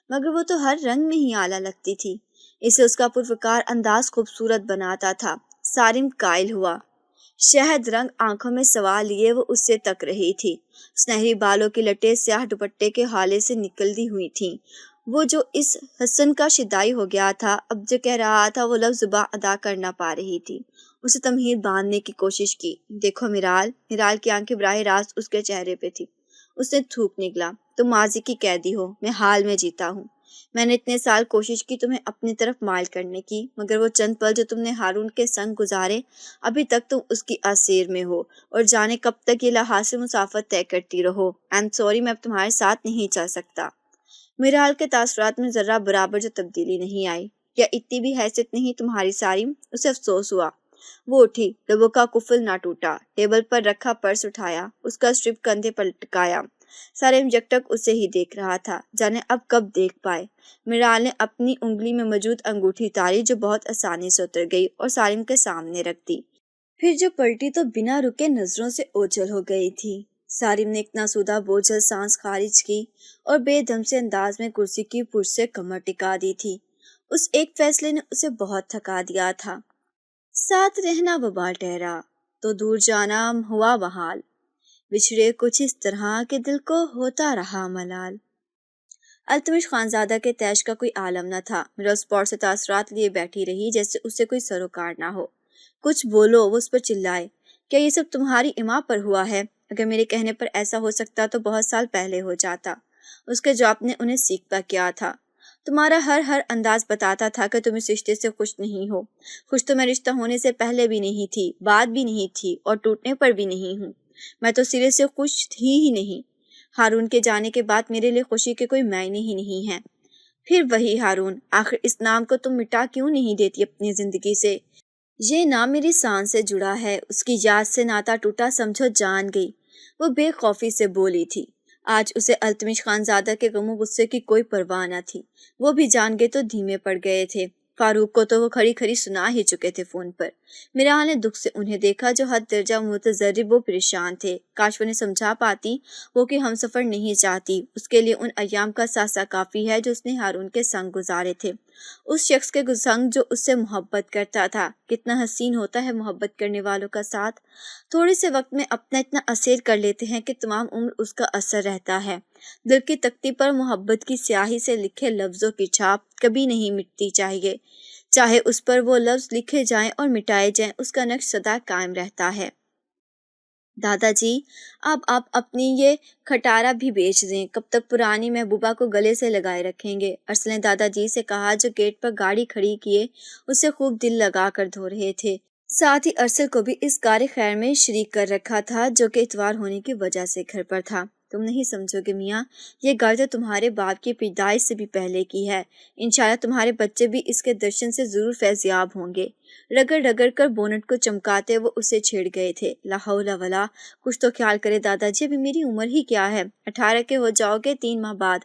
مگر وہ تو ہر رنگ میں ہی اعلیٰ لگتی تھی۔ اسے اس کا پروقار انداز خوبصورت بناتا تھا۔ سارم قائل ہوا۔ شہد رنگ آنکھوں میں سوا لیے وہ اس سے تک رہی تھی۔ سنہری بالوں کی لٹیں سیاہ دوپٹے کے حالے سے نکلتی ہوئی تھیں۔ وہ جو اس حسن کا شدائی ہو گیا تھا، اب جو کہہ رہا تھا وہ لفظ زباں ادا کر نہ پا رہی تھی۔ اسے تمہید باندھنے کی کوشش کی۔ دیکھو میرال، میرال کی آنکھیں براہ راست اس کے چہرے پہ تھی۔ اس نے تھوک نکلا، تم ماضی کی قیدی ہو، میں حال میں جیتا ہوں۔ میں نے اتنے سال کوشش کی تمہیں اپنی طرف مائل کرنے کی، مگر وہ چند پل جو تم نے ہارون کے سنگ گزارے، ابھی تک تم اس کی اسیر میں ہو، اور جانے کب تک یہ لحاظ مسافت طے کرتی رہو۔ I'm sorry، میں اب تمہارے ساتھ نہیں چل سکتا۔ میرال کے تاثرات میں ذرہ برابر جو تبدیلی نہیں آئی۔ کیا اتنی بھی حیثیت نہیں تمہاری سارم؟ اسے افسوس ہوا۔ وہ اٹھی، لبوں کا قفل نہ ٹوٹا، ٹیبل پر رکھا پرس اٹھایا، اس کا اسٹرپ کندھے پر لٹکایا۔ سارم یکٹک اسے ہی دیکھ رہا تھا، جانے اب کب دیکھ پائے۔ میرال نے اپنی انگلی میں موجود انگوٹھی اتاری جو بہت آسانی سے اتر گئی اور سارم کے سامنے رکھ دی۔ پھر جو پلٹی تو بنا رکے نظروں سے اوجھل ہو گئی تھی۔ سارم نے ایک ناسودہ بوجھل سانس خارج کی اور بے دم سے انداز میں کرسی کی پشت سے کمر ٹکا دی تھی۔ اس ایک فیصلے نے اسے بہت تھکا دیا تھا۔ ساتھ رہنا وبال ٹھہرا تو دور جانا ہوا محال، بچھڑے کچھ اس طرح کہ دل کو ہوتا رہا ملال۔ التمش خانزادہ کے تیش کا کوئی عالم نہ تھا۔ میرا اسپاٹ سے تاثرات لیے بیٹھی رہی جیسے اسے کوئی سروکار نہ ہو۔ کچھ بولو، وہ اس پر چلائے۔ کیا یہ سب تمہاری اما پر ہوا ہے؟ اگر میرے کہنے پر ایسا ہو سکتا تو بہت سال پہلے ہو جاتا۔ اس کے جواب نے انہیں سیکھتا کیا تھا۔ تمہارا ہر انداز بتاتا تھا کہ تم اس رشتے سے خوش نہیں ہو۔ خوش تو میں رشتہ ہونے سے پہلے بھی نہیں تھی، بعد بھی نہیں تھی، اور ٹوٹنے پر بھی نہیں ہوں۔ میں تو سرے سے خوش تھی ہی نہیں۔ ہارون کے جانے کے بعد میرے لیے خوشی کے کوئی معنی ہی نہیں ہے۔ پھر وہی ہارون، آخر اس نام کو تم مٹا کیوں نہیں دیتی اپنی زندگی سے؟ یہ نام میری سانس سے جڑا ہے، اس کی یاد سے ناتا ٹوٹا سمجھو جان گئی۔ وہ بے خوفی سے بولی تھی۔ آج اسے التمش خانزادہ کے غم و غصے کی کوئی پرواہ نہ تھی۔ وہ بھی جان گئے تو دھیمے پڑ گئے تھے۔ فاروق کو تو وہ کھڑی کھڑی سنا ہی چکے تھے فون پر۔ میرال نے دکھ سے انہیں دیکھا جو حد درجہ متضرر و پریشان تھے۔ کاش وہ انہیں سمجھا پاتی، وہ کہ ہم سفر نہیں چاہتی، اس کے لیے ان ایام کا ساسا کافی ہے جو اس نے ہارون کے سنگ گزارے تھے، اس شخص کے سنگ جو اس سے محبت کرتا تھا۔ کتنا حسین ہوتا ہے محبت کرنے والوں کا ساتھ، تھوڑے سے وقت میں اپنا اتنا اسیر کر لیتے ہیں کہ تمام عمر اس کا اثر رہتا ہے۔ دل کی تختی پر محبت کی سیاہی سے لکھے لفظوں کی چھاپ کبھی نہیں مٹتی چاہیے، چاہے اس پر وہ لفظ لکھے جائیں اور مٹائے جائیں، اس کا نقش سدا قائم رہتا ہے۔ دادا جی، اب آپ اپنی یہ کھٹارا بھی بیچ دیں، کب تک پرانی محبوبہ کو گلے سے لگائے رکھیں گے؟ ارسل نے دادا جی سے کہا جو گیٹ پر گاڑی کھڑی کیے اسے خوب دل لگا کر دھو رہے تھے۔ ساتھ ہی ارسل کو بھی اس کار خیر میں شریک کر رکھا تھا جو کہ اتوار ہونے کی وجہ سے گھر پر تھا۔ تم نہیں سمجھو گے میاں، یہ گھر تو تمہارے باپ کی پیدائش سے بھی پہلے کی ہے، انشاءاللہ تمہارے بچے بھی اس کے درشن سے ضرور فیضیاب ہوں گے۔ رگڑ رگڑ کر بونٹ کو چمکاتے وہ اسے چھیڑ گئے تھے۔ لا حول ولا، کچھ تو خیال کرے دادا جی، ابھی میری عمر ہی کیا ہے، 18 کے ہو جاؤ گے 3 ماہ بعد۔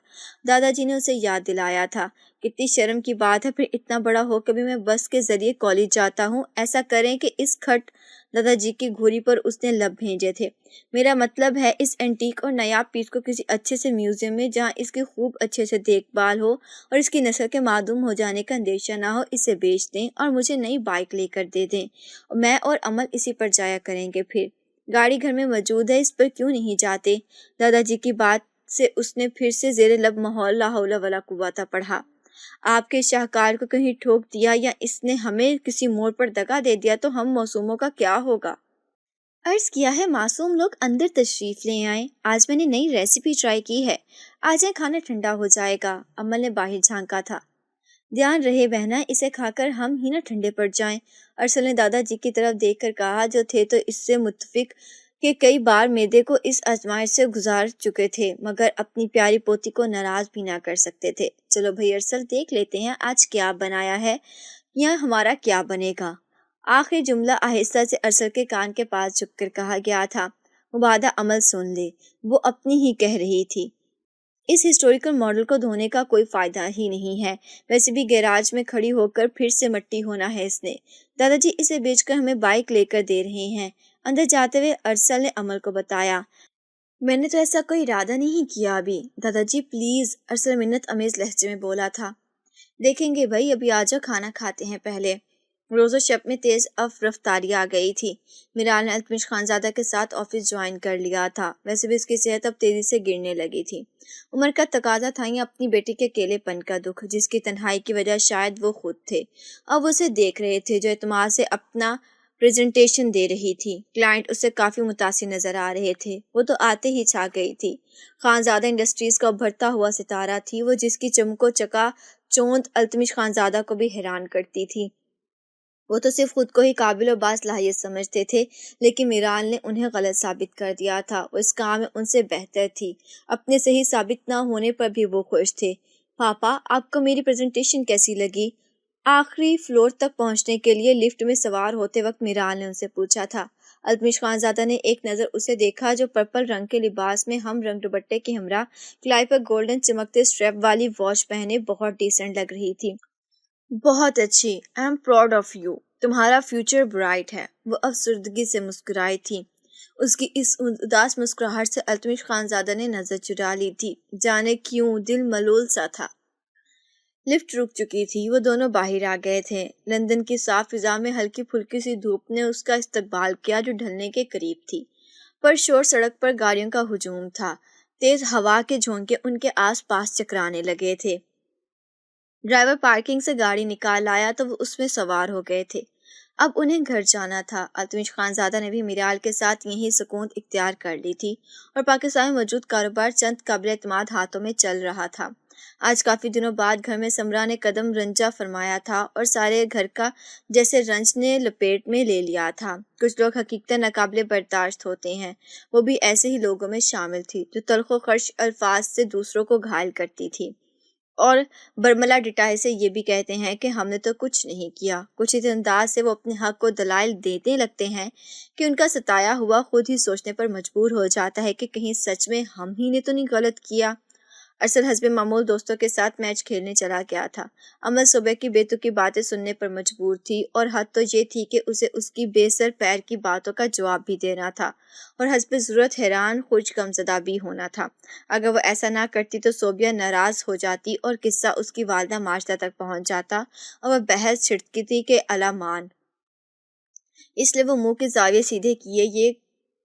دادا جی نے اسے یاد دلایا تھا۔ کتنی شرم کی بات ہے، پھر اتنا بڑا ہو کبھی میں بس کے ذریعے کالج جاتا ہوں، ایسا کریں کہ اس کھٹ دادا جی کی گھوری پر اس نے لب بھیجے تھے۔ میرا مطلب ہے اس اینٹیک اور نایاب پیس کو کسی اچھے سے میوزیم میں جہاں اس کی خوب اچھے سے دیکھ بھال ہو اور اس کی نسل کے معدوم ہو جانے کا اندیشہ نہ ہو، اسے بیچ دیں اور مجھے نئی بائک لے کر دے دیں، میں اور عمل اسی پر جایا کریں گے۔ پھر گاڑی گھر میں موجود ہے، اس پر کیوں نہیں جاتے؟ دادا جی کی بات سے اس نے پھر سے زیر لب ماحول لا حول ولا قوت پڑھا۔ آپ کے شاہکار کو کہیں ٹھوک دیا یا اس نے ہمیں کسی موڑ پر دگا دے دیا تو ہم معصوموں کا کیا ہوگا؟ عرض کیا ہے معصوم لوگ اندر تشریف لے آئیں، آج میں نے نئی ریسیپی ٹرائی کی ہے، آ جائیں کھانا ٹھنڈا ہو جائے گا۔ عمل نے باہر جھانکا تھا۔ دھیان رہے بہنا، اسے کھا کر ہم ہی نہ ٹھنڈے پڑ جائیں۔ ارسل نے دادا جی کی طرف دیکھ کر کہا جو تھے تو اس سے متفق کہ کئی بار میدے کو اس آزمائش سے گزار چکے تھے مگر اپنی پیاری پوتی کو ناراض بھی نہ کر سکتے تھے۔ چلو بھائی ارسل، دیکھ لیتے ہیں آج کیا بنایا ہے یا ہمارا کیا بنے گا۔ آخری جملہ آہستہ سے ارسل کے کان کے پاس جھک کر کہا گیا تھا۔ مبادہ عمل سن لے، وہ اپنی ہی کہہ رہی تھی۔ اس ہسٹوریکل ماڈل کو دھونے کا کوئی فائدہ ہی نہیں ہے، ویسے بھی گیراج میں کھڑی ہو کر پھر سے مٹی ہونا ہے اس نے۔ دادا جی اسے بیچ کر ہمیں بائک لے کر دے رہے ہیں۔ اندر جاتے ہوئے ارسل نے عمل کو بتایا۔ میں نے تو ایسا کوئی ارادہ نہیں کیا ابھی۔ دادا جی پلیز، ارسل منت امیز لہجے میں بولا تھا۔ دیکھیں گے بھائی، ابھی آ جاؤ کھانا کھاتے ہیں پہلے۔ روز و شب میں تیز رفتاری آ گئی تھی۔ میرال نے التمش خانزادہ کے ساتھ آفس جوائن کر لیا تھا، ویسے بھی اس کی صحت اب تیزی سے گرنے لگی تھی۔ عمر کا تقاضا تھا یا اپنی بیٹی کے اکیلے پن کا دکھ، جس کی تنہائی کی وجہ شاید وہ خود تھے۔ اب اسے دیکھ رہے تھے جو اعتماد سے اپنا پریزنٹیشن دے رہی تھی۔ کلائنٹ اس سے کافی متاثر نظر آ رہے تھے۔ وہ تو آتے ہی چھا گئی تھی۔ خانزادہ انڈسٹریز کا ابھرتا ہوا ستارہ تھی وہ، جس کی چمک و چکا چوند التمش خانزادہ کو بھی حیران کرتی تھی۔ وہ تو صرف خود کو ہی قابل و باصلاحیت سمجھتے تھے، لیکن میرال نے انہیں غلط ثابت کر دیا تھا۔ وہ اس کام میں ان سے بہتر تھی۔ اپنے صحیح ثابت نہ ہونے پر بھی وہ خوش تھے۔ پاپا، آپ کو میری پریزنٹیشن کیسی لگی؟ آخری فلور تک پہنچنے کے لیے لفٹ میں سوار ہوتے وقت میرال نے ان سے پوچھا تھا۔ التمش خانزادہ نے ایک نظر اسے دیکھا جو پرپل رنگ کے لباس میں ہم رنگ دوپٹے کے ہمراہ کلائی پر گولڈن چمکتے اسٹریپ والی واچ پہنے بہت ڈیسنٹ لگ رہی تھی۔ بہت اچھی، I am proud of you, تمہارا فیوچر برائٹ ہے۔ وہ افسردگی سے مسکرائی تھی۔ اس کی اس اداس مسکراہٹ سے التمش خانزادہ نے نظر چرا لی تھی، جانے کیوں دل ملول سا تھا۔ لفٹ رک چکی تھی، وہ دونوں باہر آ گئے تھے۔ لندن کی صاف فضا میں ہلکی پھلکی سی دھوپ نے اس کا استقبال کیا جو ڈھلنے کے قریب تھی۔ پرشور سڑک پر گاڑیوں کا ہجوم تھا، تیز ہوا کے جھونکے ان کے آس پاس چکرانے لگے تھے۔ ڈرائیور پارکنگ سے گاڑی نکال لایا تو وہ اس میں سوار ہو گئے تھے۔ اب انہیں گھر جانا تھا۔ التمش خانزادہ نے بھی میرال کے ساتھ یہیں سکون اختیار کر لی تھی اور پاکستان میں موجود کاروبار چند قابل اعتماد ہاتھوں میں چل رہا تھا۔ آج کافی دنوں بعد گھر میں سمرا نے قدم رنجا فرمایا تھا اور سارے گھر کا جیسے رنج نے لپیٹ میں لے لیا تھا۔ کچھ لوگ حقیقتاً ناقابل برداشت ہوتے ہیں، وہ بھی ایسے ہی لوگوں میں شامل تھی جو تلخ و خرچ الفاظ سے دوسروں کو گھائل کرتی تھی اور برملا ڈٹائی سے یہ بھی کہتے ہیں کہ ہم نے تو کچھ نہیں کیا۔ کچھ اس انداز سے وہ اپنے حق کو دلائل دینے لگتے ہیں کہ ان کا ستایا ہوا خود ہی سوچنے پر مجبور ہو جاتا ہے کہ کہیں سچ میں ہم ہی نے تو نہیں غلط کیا۔ ارسل حسب معمول دوستوں کے ساتھ میچ کھیلنے چلا گیا تھا۔ امل صبح کی بے تکی باتیں سننے پر مجبور تھی، اور حد تو یہ تھی کہ اسے اس کی بے سر پیر کی باتوں کا جواب بھی دینا تھا اور حسب ضرورت حیران خوش غمزدہ بھی ہونا تھا۔ اگر وہ ایسا نہ کرتی تو صوبیہ ناراض ہو جاتی اور قصہ اس کی والدہ ماجدہ تک پہنچ جاتا اور وہ بحث چھڑتی تھی کہ الامان۔ اس لیے وہ منہ کے زاویے سیدھے کیے یہ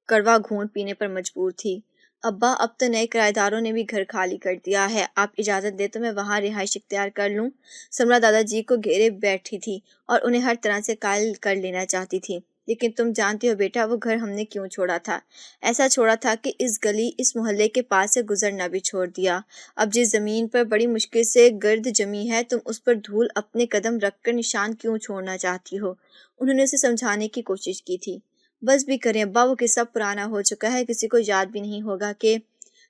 کڑوا گھونٹ پینے پر مجبور تھی۔ ابا، اب تو نئے کرایہ داروں نے بھی گھر خالی کر دیا ہے، آپ اجازت دیں تو میں وہاں رہائش اختیار کر لوں؟ سمرا دادا جی کو گھیرے بیٹھی تھی اور انہیں ہر طرح سے قائل کر لینا چاہتی تھی۔ لیکن تم جانتی ہو بیٹا، وہ گھر ہم نے کیوں چھوڑا تھا؟ ایسا چھوڑا تھا کہ اس گلی، اس محلے کے پاس سے گزرنا بھی چھوڑ دیا۔ اب جس زمین پر بڑی مشکل سے گرد جمی ہے، تم اس پر دھول اپنے قدم رکھ کر نشان کیوں چھوڑنا چاہتی ہو؟ انہوں نے اسے سمجھانے کی کوشش کی تھی۔ بس بھی کریں ابا، وہ قصہ پرانا ہو چکا ہے، کسی کو یاد بھی نہیں ہوگا کہ…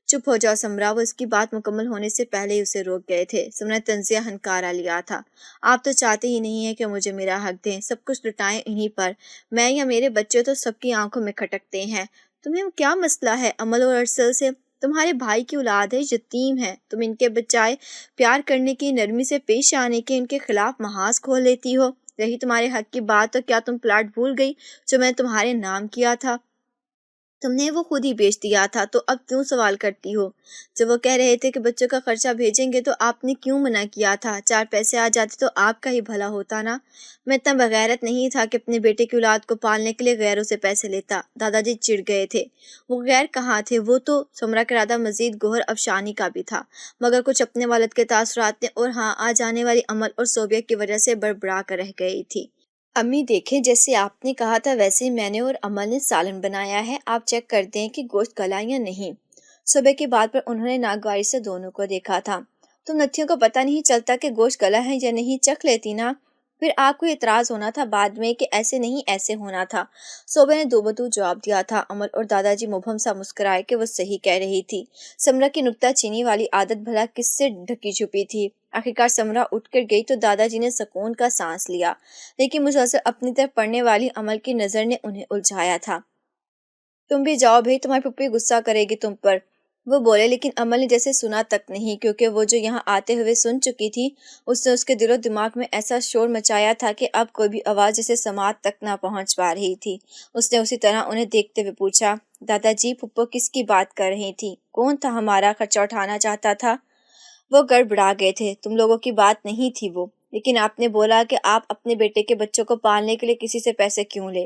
چپ ہو جاؤ سمرا، وہ اس کی بات مکمل ہونے سے پہلے ہی اسے روک گئے تھے۔ سمرا نے طنزیہ ہنکارا لیا تھا۔ آپ تو چاہتے ہی نہیں ہیں کہ مجھے میرا حق دیں، سب کچھ لٹائیں انہی پر، میں یا میرے بچے تو سب کی آنکھوں میں کھٹکتے ہیں۔ تمہیں کیا مسئلہ ہے امل اور ارسل سے؟ تمہارے بھائی کی اولاد ہے، یتیم ہے، تم ان کے بچائے پیار کرنے کی، نرمی سے پیش آنے کے، ان کے خلاف محاذ کھول لیتی ہو۔ رہی تمہارے حق کی بات، تو کیا تم پلاٹ بھول گئی جو میں نے تمہارے نام کیا تھا؟ تم نے وہ خود ہی بیچ دیا تھا، تو اب کیوں سوال کرتی ہو؟ جب وہ کہہ رہے تھے کہ بچوں کا خرچہ بھیجیں گے تو آپ نے کیوں منع کیا تھا؟ 4 پیسے آ جاتے تو آپ کا ہی بھلا ہوتا نا۔ میں اتنا بغیرت نہیں تھا کہ اپنے بیٹے کی اولاد کو پالنے کے لیے غیروں سے پیسے لیتا۔ دادا جی چڑ گئے تھے۔ وہ غیر کہاں تھے، وہ تو… سمرا کا ارادہ مزید گوہر افشانی کا بھی تھا، مگر کچھ اپنے والد کے تاثرات نے اور ہاں آ جانے والی امل اور صوبیہ کی وجہ سے بڑبڑا کر رہ گئی تھی۔ امی دیکھیں، جیسے آپ نے کہا تھا ویسے ہی میں نے اور امل نے سالن بنایا ہے، آپ چیک کر دیں کہ گوشت گلا یا نہیں۔ صبح کی بات پر انہوں نے ناگواری سے دونوں کو دیکھا تھا۔ تم نتھیوں کو پتہ نہیں چلتا کہ گوشت گلا ہے یا نہیں، چکھ لیتی نا۔ پھر آپ کو اعتراض ہونا تھا بعد میں کہ ایسے نہیں ایسے ہونا تھا۔ صوبہ نے دو بدو جواب دیا تھا۔ امل اور دادا جی مبہم سا مسکرائے کہ وہ صحیح کہہ رہی تھی۔ سمرا کی نکتہ چینی والی عادت بھلا کس سے ڈھکی چھپی تھی؟ آخرکار سمرا اٹھ کر گئی تو دادا جی نے سکون کا سانس لیا، لیکن مسلسل اپنی طرف پڑھنے والی امل کی نظر نے انہیں الجھایا تھا۔ تم بھی جاؤ بھائی، تمہاری پھپھی غصہ کرے گی تم پر، وہ بولے، لیکن امل نے جیسے سنا تک نہیں، کیونکہ وہ جو یہاں آتے ہوئے سن چکی تھی، اس نے اس کے دل و دماغ میں ایسا شور مچایا تھا کہ اب کوئی بھی آواز جسے سماعت تک نہ پہنچ پا رہی تھی۔ اس نے اسی طرح انہیں دیکھتے ہوئے پوچھا، دادا جی، پھپھو کس کی بات کر رہی تھی؟ کون تھا ہمارا خرچہ اٹھانا چاہتا تھا؟ وہ گڑبڑا گئے تھے۔ تم لوگوں کی بات نہیں تھی وہ، لیکن آپ نے بولا کہ آپ اپنے بیٹے کے بچوں کو پالنے کے لیے کسی سے پیسے کیوں لے؟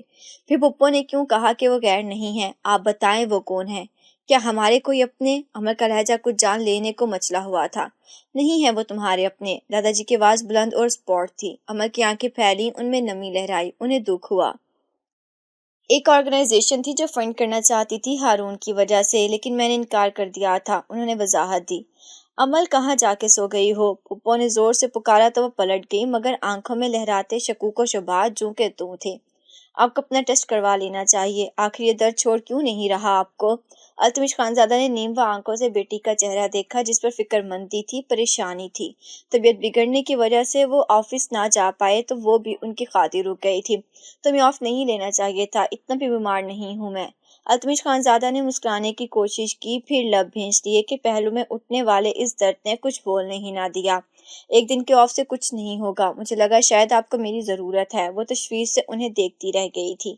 پھر پھپھو نے کیوں کہا کہ وہ غیر نہیں ہے؟ آپ بتائیں وہ کون ہے؟ کیا ہمارے کوئی اپنے؟ امل کا لہجہ کچھ جان لینے کو مچلا ہوا تھا۔ نہیں ہے وہ تمہارے اپنے۔ دادا جی کی آواز بلند اور سپوٹ تھی۔ امل کی آنکھیں پھیلیں، ان میں نمی لہرائی، انہیں دکھ ہوا۔ ایک آرگنائزیشن تھی جو فنڈ کرنا چاہتی تھی ہارون کی وجہ سے، لیکن میں نے انکار کر دیا تھا، انہوں نے وضاحت دی۔ امل، کہاں جا کے سو گئی ہو؟ پھپھو نے زور سے پکارا تو وہ پلٹ گئی، مگر آنکھوں میں لہراتے شکوک و شبہات جوں کہ توں تھے۔ آپ کو اپنا ٹیسٹ کروا لینا چاہیے، آخر یہ درد چھوڑ کیوں نہیں رہا آپ کو؟ التمش خانزادہ نے نیموا آنکھوں سے بیٹی کا چہرہ دیکھا، جس پر فکر مندی تھی، پریشانی تھی۔ طبیعت بگڑنے کی وجہ سے وہ آفس نہ جا پائے تو وہ بھی ان کی خاطر رک گئی تھی۔ تمہیں آف نہیں لینا چاہیے تھا، اتنا بھی بیمار نہیں ہوں میں۔ التمش خانزادہ نے مسکرانے کی کوشش کی، پھر لب بھینچ لیے کہ پہلو میں اٹھنے والے اس درد نے کچھ بولنے ہی نہ دیا۔ ایک دن کے آف سے کچھ نہیں ہوگا، مجھے لگا شاید آپ کو میری ضرورت ہے۔ وہ تشویش سے انہیں دیکھتی رہ گئی تھی۔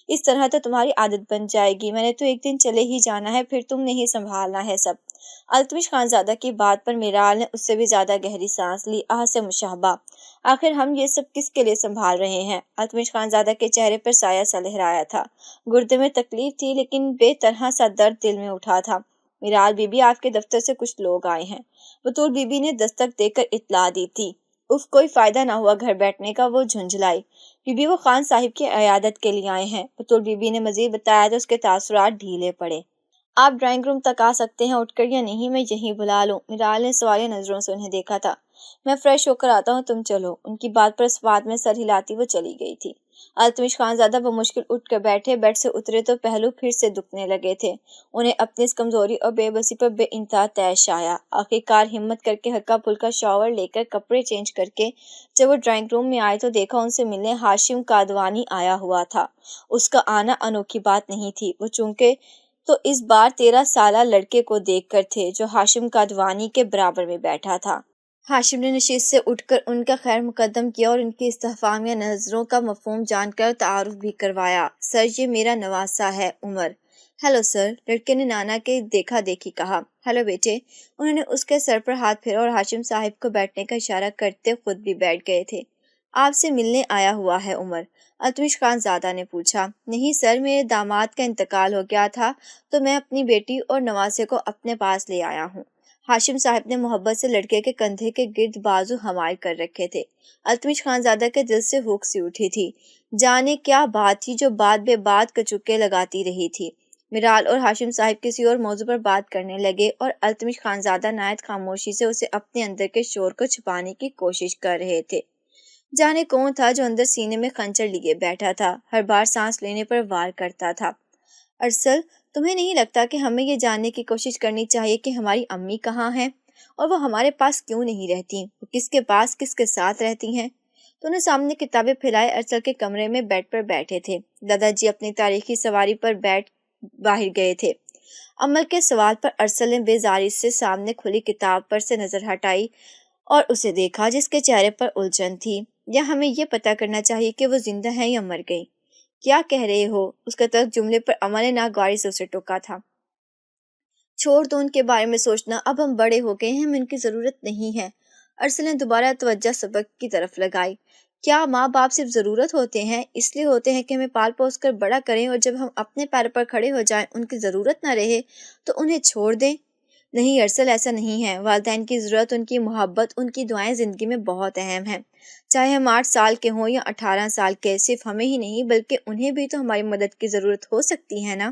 اس طرح تو تمہاری عادت بن جائے گی، میں نے تو ایک دن چلے ہی جانا ہے، پھر تم نے ہی سنبھالنا ہے سب۔ التمش خانزادہ کی بات پر میرال نے اس سے بھی زیادہ گہری سانس لی، آہ سے مشابہ۔ آخر ہم یہ سب کس کے لیے سنبھال رہے ہیں؟ التمش خانزادہ کے چہرے پر سایہ سا لہرایا تھا۔ گردے میں تکلیف تھی، لیکن بے طرح سا درد دل میں اٹھا تھا۔ میرال بی بی، آپ کے دفتر سے کچھ لوگ آئے ہیں، بطول بی بی نے دستک دے کر اطلاع دی تھی۔ اف، کوئی فائدہ نہ ہوا گھر بیٹھنے کا، وہ جھنجھلائی۔ بی بی، وہ خان صاحب کی عیادت کے لیے آئے ہیں، بطول بی بی نے مزید بتایا تو اس کے تاثرات ڈھیلے پڑے۔ آپ ڈرائنگ روم تک آ سکتے ہیں اٹھ کر یا نہیں میں یہیں بلا لوں؟ میرال نے سوالیہ نظروں سے انہیں دیکھا تھا۔ میں فریش ہو کر آتا ہوں، تم چلو۔ ان کی بات پر اس بات میں سر ہلاتی وہ چلی گئی تھی۔ التمش خانزادہ بمشکل اٹھ کر بیٹھے، بیڈ سے اترے تو پہلو پھر سے دکھنے لگے تھے۔ انہیں اپنی اس کمزوری اور بے بسی پر بے انتہا طیش آیا۔ آخرکار ہمت کر کے ہلکا پھلکا شاور لے کر کپڑے چینج کر کے جب وہ ڈرائنگ روم میں آئے تو دیکھا ان سے ملنے ہاشم کادوانی آیا ہوا تھا۔ اس کا آنا انوکھی بات نہیں تھی، وہ چونکہ تو اس بار 13 سالہ لڑکے کو دیکھ کر تھے جو ہاشم کادوانی کے برابر میں بیٹھا تھا۔ ہاشم نے نشست سے اٹھ کر ان کا خیر مقدم کیا اور ان کی استفہامیہ نظروں کا مفہوم جان کر تعارف بھی کروایا۔ سر، یہ میرا نواسہ ہے، عمر۔ ہیلو سر، لڑکے نے نانا کے دیکھا دیکھی کہا۔ ہیلو بیٹے۔ انہوں نے اس کے سر پر ہاتھ پھیرا اور ہاشم صاحب کو بیٹھنے کا اشارہ کرتے خود بھی بیٹھ گئے تھے۔ آپ سے ملنے آیا ہوا ہے عمر؟ التمش خان زادہ نے پوچھا۔ نہیں سر، میرے داماد کا انتقال ہو گیا تھا تو میں اپنی بیٹی اور نواسے کو اپنے پاس لے آیا ہوں۔ ہاشم صاحب نے محبت سے لڑکے کے کندھے کے گرد بازو حمائل کر رکھے تھے۔ التمش خان زادہ کے دل سے ہوک سی اٹھی تھی۔ جانے کیا بات تھی جو بات بے بات کچوکے لگاتی رہی تھی۔ میرال اور ہاشم صاحب کسی اور موضوع پر بات کرنے لگے اور التمش خان زادہ نہایت خاموشی سے اسے اپنے اندر کے شور کو چھپانے کی کوشش کر رہے تھے۔ جانے کون تھا جو اندر سینے میں خنجر لیے بیٹھا تھا، ہر بار سانس لینے پر وار کرتا تھا۔ ارسل، تمہیں نہیں لگتا کہ ہمیں یہ جاننے کی کوشش کرنی چاہیے کہ ہماری امی کہاں ہیں اور وہ ہمارے پاس کیوں نہیں رہتی؟ وہ کس کے پاس کس کے ساتھ رہتی ہیں؟ تو انہیں سامنے کتابیں پھیلائے ارسل کے کمرے میں بیڈ پر بیٹھے تھے۔ دادا جی اپنی تاریخی سواری پر بیٹھ باہر گئے تھے۔ عمل کے سوال پر ارسل نے بیزاری سے سامنے کھلی کتاب پر سے نظر ہٹائی اور اسے دیکھا جس کے چہرے پر الجھن تھی۔ یا ہمیں یہ پتہ کرنا چاہیے کہ وہ زندہ ہیں یا مر گئی؟ کیا کہہ رہے ہو؟ اس کا تلخ جملے پر عمل نے ناگواری سے اسے ٹوکا تھا۔ چھوڑ دو ان کے بارے میں سوچنا، اب ہم بڑے ہو گئے ہیں، ہمیں ان کی ضرورت نہیں ہے۔ ارسل نے دوبارہ توجہ سبق کی طرف لگائی۔ کیا ماں باپ صرف ضرورت ہوتے ہیں؟ اس لیے ہوتے ہیں کہ ہمیں پال پوس کر بڑا کریں اور جب ہم اپنے پیر پر کھڑے ہو جائیں، ان کی ضرورت نہ رہے تو انہیں چھوڑ دیں؟ نہیں ارسل، ایسا نہیں ہے۔ والدین کی ضرورت، ان کی محبت، ان کی دعائیں زندگی میں بہت اہم ہیں۔ چاہے ہم 8 سال کے ہوں یا 18 سال کے، صرف ہمیں ہی نہیں بلکہ انہیں بھی تو ہماری مدد کی ضرورت ہو سکتی ہے نا۔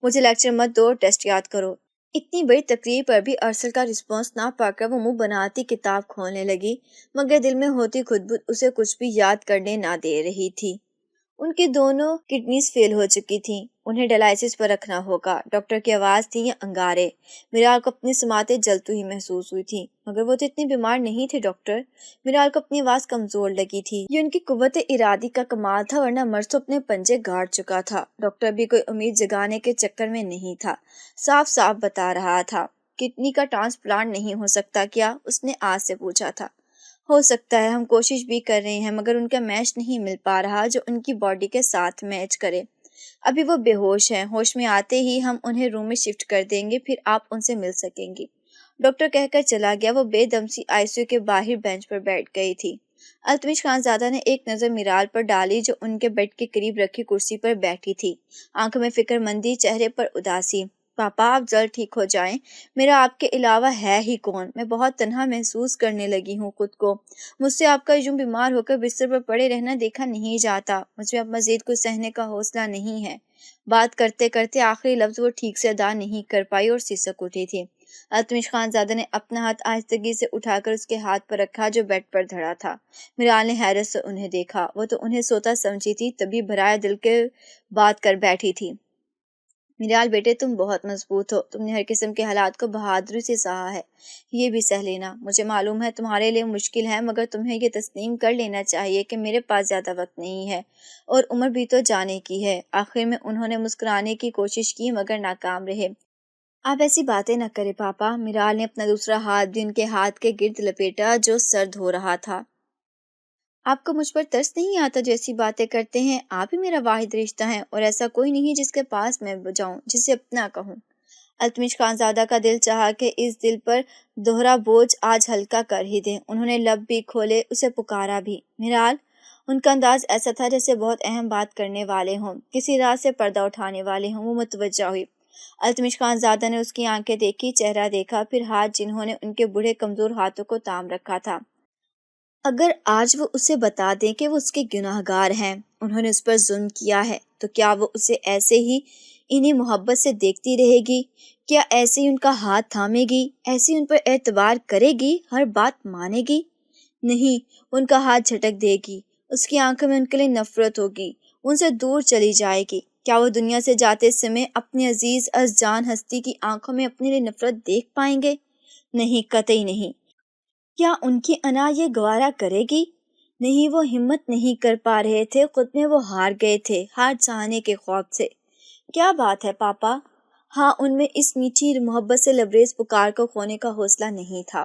مجھے لیکچر مت دو اور ٹیسٹ یاد کرو۔ اتنی بڑی تقریر پر بھی ارسل کا رسپانس نہ پا کر وہ منہ بناتی کتاب کھولنے لگی، مگر دل میں ہوتی خطبط اسے کچھ بھی یاد کرنے نہ دے رہی تھی۔ ان کی دونوں کڈنیز فیل ہو چکی تھیں، انہیں ڈائلائسس پر رکھنا ہوگا۔ ڈاکٹر کی آواز تھی یا انگارے؟ میرال کو اپنی سماعتیں جلتی ہوئی محسوس ہوئی تھیں۔ مگر وہ تو اتنی بیمار نہیں تھے ڈاکٹر۔ میرال کو اپنی آواز کمزور لگی تھی۔ یہ ان کی قوت ارادی کا کمال تھا، ورنہ مرض تو اپنے پنجے گاڑ چکا تھا۔ ڈاکٹر بھی کوئی امید جگانے کے چکر میں نہیں تھا، صاف صاف بتا رہا تھا۔ کڈنی کا ٹرانسپلانٹ نہیں ہو سکتا کیا؟ اس نے آج سے پوچھا تھا۔ ہو سکتا ہے، ہم کوشش بھی کر رہے ہیں، مگر ان کا میچ نہیں مل پا رہا جو ان کی باڈی کے ساتھ میچ کرے۔ ابھی وہ بے ہوش ہیں، ہوش میں آتے ہی ہم انہیں روم میں شفٹ کر دیں گے، پھر آپ ان سے مل سکیں گی۔ ڈاکٹر کہہ کر چلا گیا۔ وہ بے دم سی آئی سی یو کے باہر بینچ پر بیٹھ گئی تھی۔ التمش خان زادہ نے ایک نظر میرال پر ڈالی جو ان کے بیڈ کے قریب رکھی کرسی پر بیٹھی تھی، آنکھوں میں فکر مندی، چہرے پر اداسی۔ پاپا، آپ جلد ٹھیک ہو جائیں، میرا آپ کے علاوہ ہے ہی کون؟ میں بہت تنہا محسوس کرنے لگی ہوں خود کو۔ مجھ سے آپ کا یوں بیمار ہو کر بستر پر پڑے رہنا دیکھا نہیں جاتا۔ مجھ میں اب مزید کچھ سہنے کا حوصلہ نہیں ہے۔ بات کرتے کرتے آخری لفظ وہ ٹھیک سے ادا نہیں کر پائی اور سسک اٹھی تھی۔ التمش خان زادہ نے اپنا ہاتھ آہستگی سے اٹھا کر اس کے ہاتھ پر رکھا جو بیڈ پر دھڑا تھا۔ میرال نے حیرت سے انہیں دیکھا۔ وہ تو انہیں سوتا سمجھی تھی، تبھی بھرائے دل کے بات کر بیٹھی تھی۔ میرال بیٹے، تم بہت مضبوط ہو، تم نے ہر قسم کے حالات کو بہادری سے سہا ہے، یہ بھی سہ لینا۔ مجھے معلوم ہے تمہارے لیے مشکل ہے، مگر تمہیں یہ تسلیم کر لینا چاہیے کہ میرے پاس زیادہ وقت نہیں ہے، اور عمر بھی تو جانے کی ہے۔ آخر میں انہوں نے مسکرانے کی کوشش کی مگر ناکام رہے۔ آپ ایسی باتیں نہ کریں پاپا۔ میرال نے اپنا دوسرا ہاتھ بھی ان کے ہاتھ کے گرد لپیٹا جو سرد ہو رہا تھا۔ آپ کو مجھ پر ترس نہیں آتا جو ایسی باتیں کرتے ہیں؟ آپ ہی میرا واحد رشتہ ہیں اور ایسا کوئی نہیں جس کے پاس میں جاؤں، جسے اپنا کہوں۔ التمش خان زادہ کا دل چاہا کہ اس دل پر دوہرا بوجھ آج ہلکا کر ہی دیں۔ انہوں نے لب بھی کھولے، اسے پکارا بھی، میرال۔ ان کا انداز ایسا تھا جیسے بہت اہم بات کرنے والے ہوں، کسی راز سے پردہ اٹھانے والے ہوں۔ وہ متوجہ ہوئی۔ التمش خان زادہ نے اس کی آنکھیں دیکھی، چہرہ دیکھا، پھر ہاتھ جنہوں نے ان کے بوڑھے کمزور ہاتھوں کو تام رکھا تھا۔ اگر آج وہ اسے بتا دیں کہ وہ اس کے گناہ گار ہیں، انہوں نے اس پر ظلم کیا ہے، تو کیا وہ اسے ایسے ہی انہیں محبت سے دیکھتی رہے گی؟ کیا ایسے ہی ان کا ہاتھ تھامے گی؟ ایسے ہی ان پر اعتبار کرے گی؟ ہر بات مانے گی؟ نہیں، ان کا ہاتھ جھٹک دے گی۔ اس کی آنکھوں میں ان کے لیے نفرت ہوگی، ان سے دور چلی جائے گی۔ کیا وہ دنیا سے جاتے سمے اپنی عزیز از جان ہستی کی آنکھوں میں اپنے لیے نفرت دیکھ پائیں گے؟ نہیں، قطعی نہیں۔ کیا ان کی انا یہ گوارا کرے گی؟ نہیں، وہ ہمت نہیں کر پا رہے تھے، خود میں وہ ہار گئے تھے، ہار جانے کے خوف سے۔ کیا بات ہے پاپا؟ ہاں، ان میں اس میٹھی محبت سے لبریز پکار کو کھونے کا حوصلہ نہیں تھا۔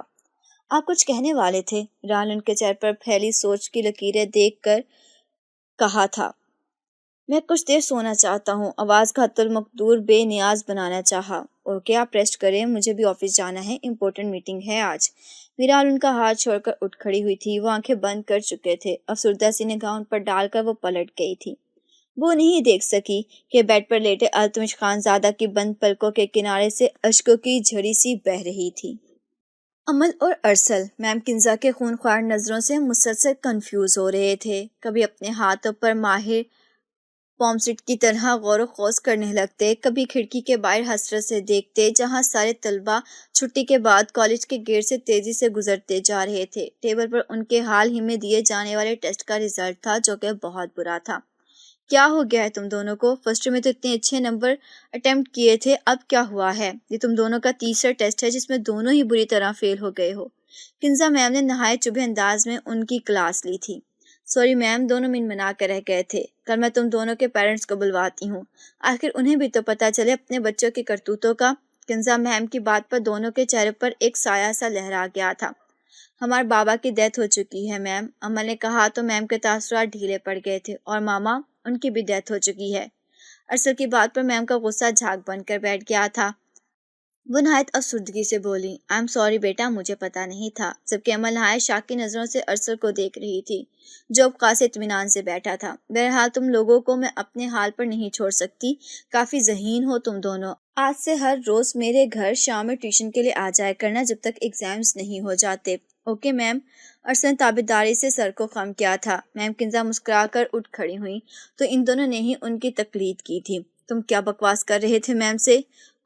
آپ کچھ کہنے والے تھے؟ ران ان کے چہرے پر پھیلی سوچ کی لکیریں دیکھ کر کہا تھا۔ میں کچھ دیر سونا چاہتا ہوں، آواز کا حت المقدور بے نیاز بنانا چاہا۔ اوکے، آپ ریسٹ کریں، مجھے بھی آفس جانا ہے، امپورٹنٹ میٹنگ ہے آج۔ میرال ان کا ہاتھ چھوڑ کر اٹھ کھڑی ہوئی تھی، وہ آنکھیں بند کر چکے تھے، افسردہ سی نگاہ ان پر ڈال کر وہ پلٹ گئی تھی۔ وہ نہیں دیکھ سکی کہ بیڈ پر لیٹے التمش خان زادہ کی بند پلکوں کے کنارے سے اشکوں کی جھڑی سی بہہ رہی تھی۔ امل اور ارسل میم کنزا کے خونخوار نظروں سے مسلسل کنفیوز ہو رہے تھے، کبھی اپنے ہاتھوں پر ماہر پومسٹ کی طرح غور و خوض کرنے لگتے، کبھی کھڑکی کے باہر حسرت سے دیکھتے جہاں سارے طلبہ چھٹی کے بعد کالج کے گیٹ سے تیزی سے گزرتے جا رہے تھے۔ ٹیبل پر ان کے حال ہی میں دیے جانے والے ٹیسٹ کا رزلٹ تھا جو کہ بہت برا تھا۔ کیا ہو گیا ہے تم دونوں کو؟ فرسٹ میں تو اتنے اچھے نمبر اٹیمپٹ کیے تھے، اب کیا ہوا ہے؟ یہ تم دونوں کا تیسرا ٹیسٹ ہے جس میں دونوں ہی بری طرح فیل ہو گئے ہو۔ کنزا میم نے نہایت چبھے انداز میں ان کی کلاس لی تھی۔ سوری میم، دونوں منمنا کر رہ گئے تھے، کل میں تم دونوں کے پیرنٹس کو بلواتی ہوں، آخر انہیں بھی تو پتہ چلے اپنے بچوں کی کرتوتوں کا۔ کنزا میم کی بات پر دونوں کے چہرے پر ایک سایہ سا لہرا گیا تھا۔ ہمارے بابا کی ڈیتھ ہو چکی ہے میم، امل نے کہا تو میم کے تاثرات ڈھیلے پڑ گئے تھے، اور ماما، ان کی بھی ڈیتھ ہو چکی ہے۔ ارسل کی بات پر میم کا غصہ جھاگ بن کر بیٹھ گیا تھا۔ وہ نہایت افسردگی سے بولی، آئی ایم سوری بیٹا، مجھے پتا نہیں تھا، جبکہ امل نہایت شاکی نظروں سے ارسل کو دیکھ رہی تھی جو اب خاصے اطمینان سے بیٹھا تھا۔ بہرحال تم لوگوں کو میں اپنے حال پر نہیں چھوڑ سکتی، کافی ذہین ہو تم دونوں۔ آج سے ہر روز میرے گھر شام میں ٹیوشن کے لیے آ جایا کرنا جب تک ایگزامز نہیں ہو جاتے۔ Okay ma'am. ارسل نے تابعداری سے سر کو خم کیا تھا۔ میم کنزا مسکرا کر اٹھ کھڑی ہوئی تو ان دونوں نے ہی ان کی تقلید کی تھی۔ تم کیا بکواس کر رہے تھے میم سے؟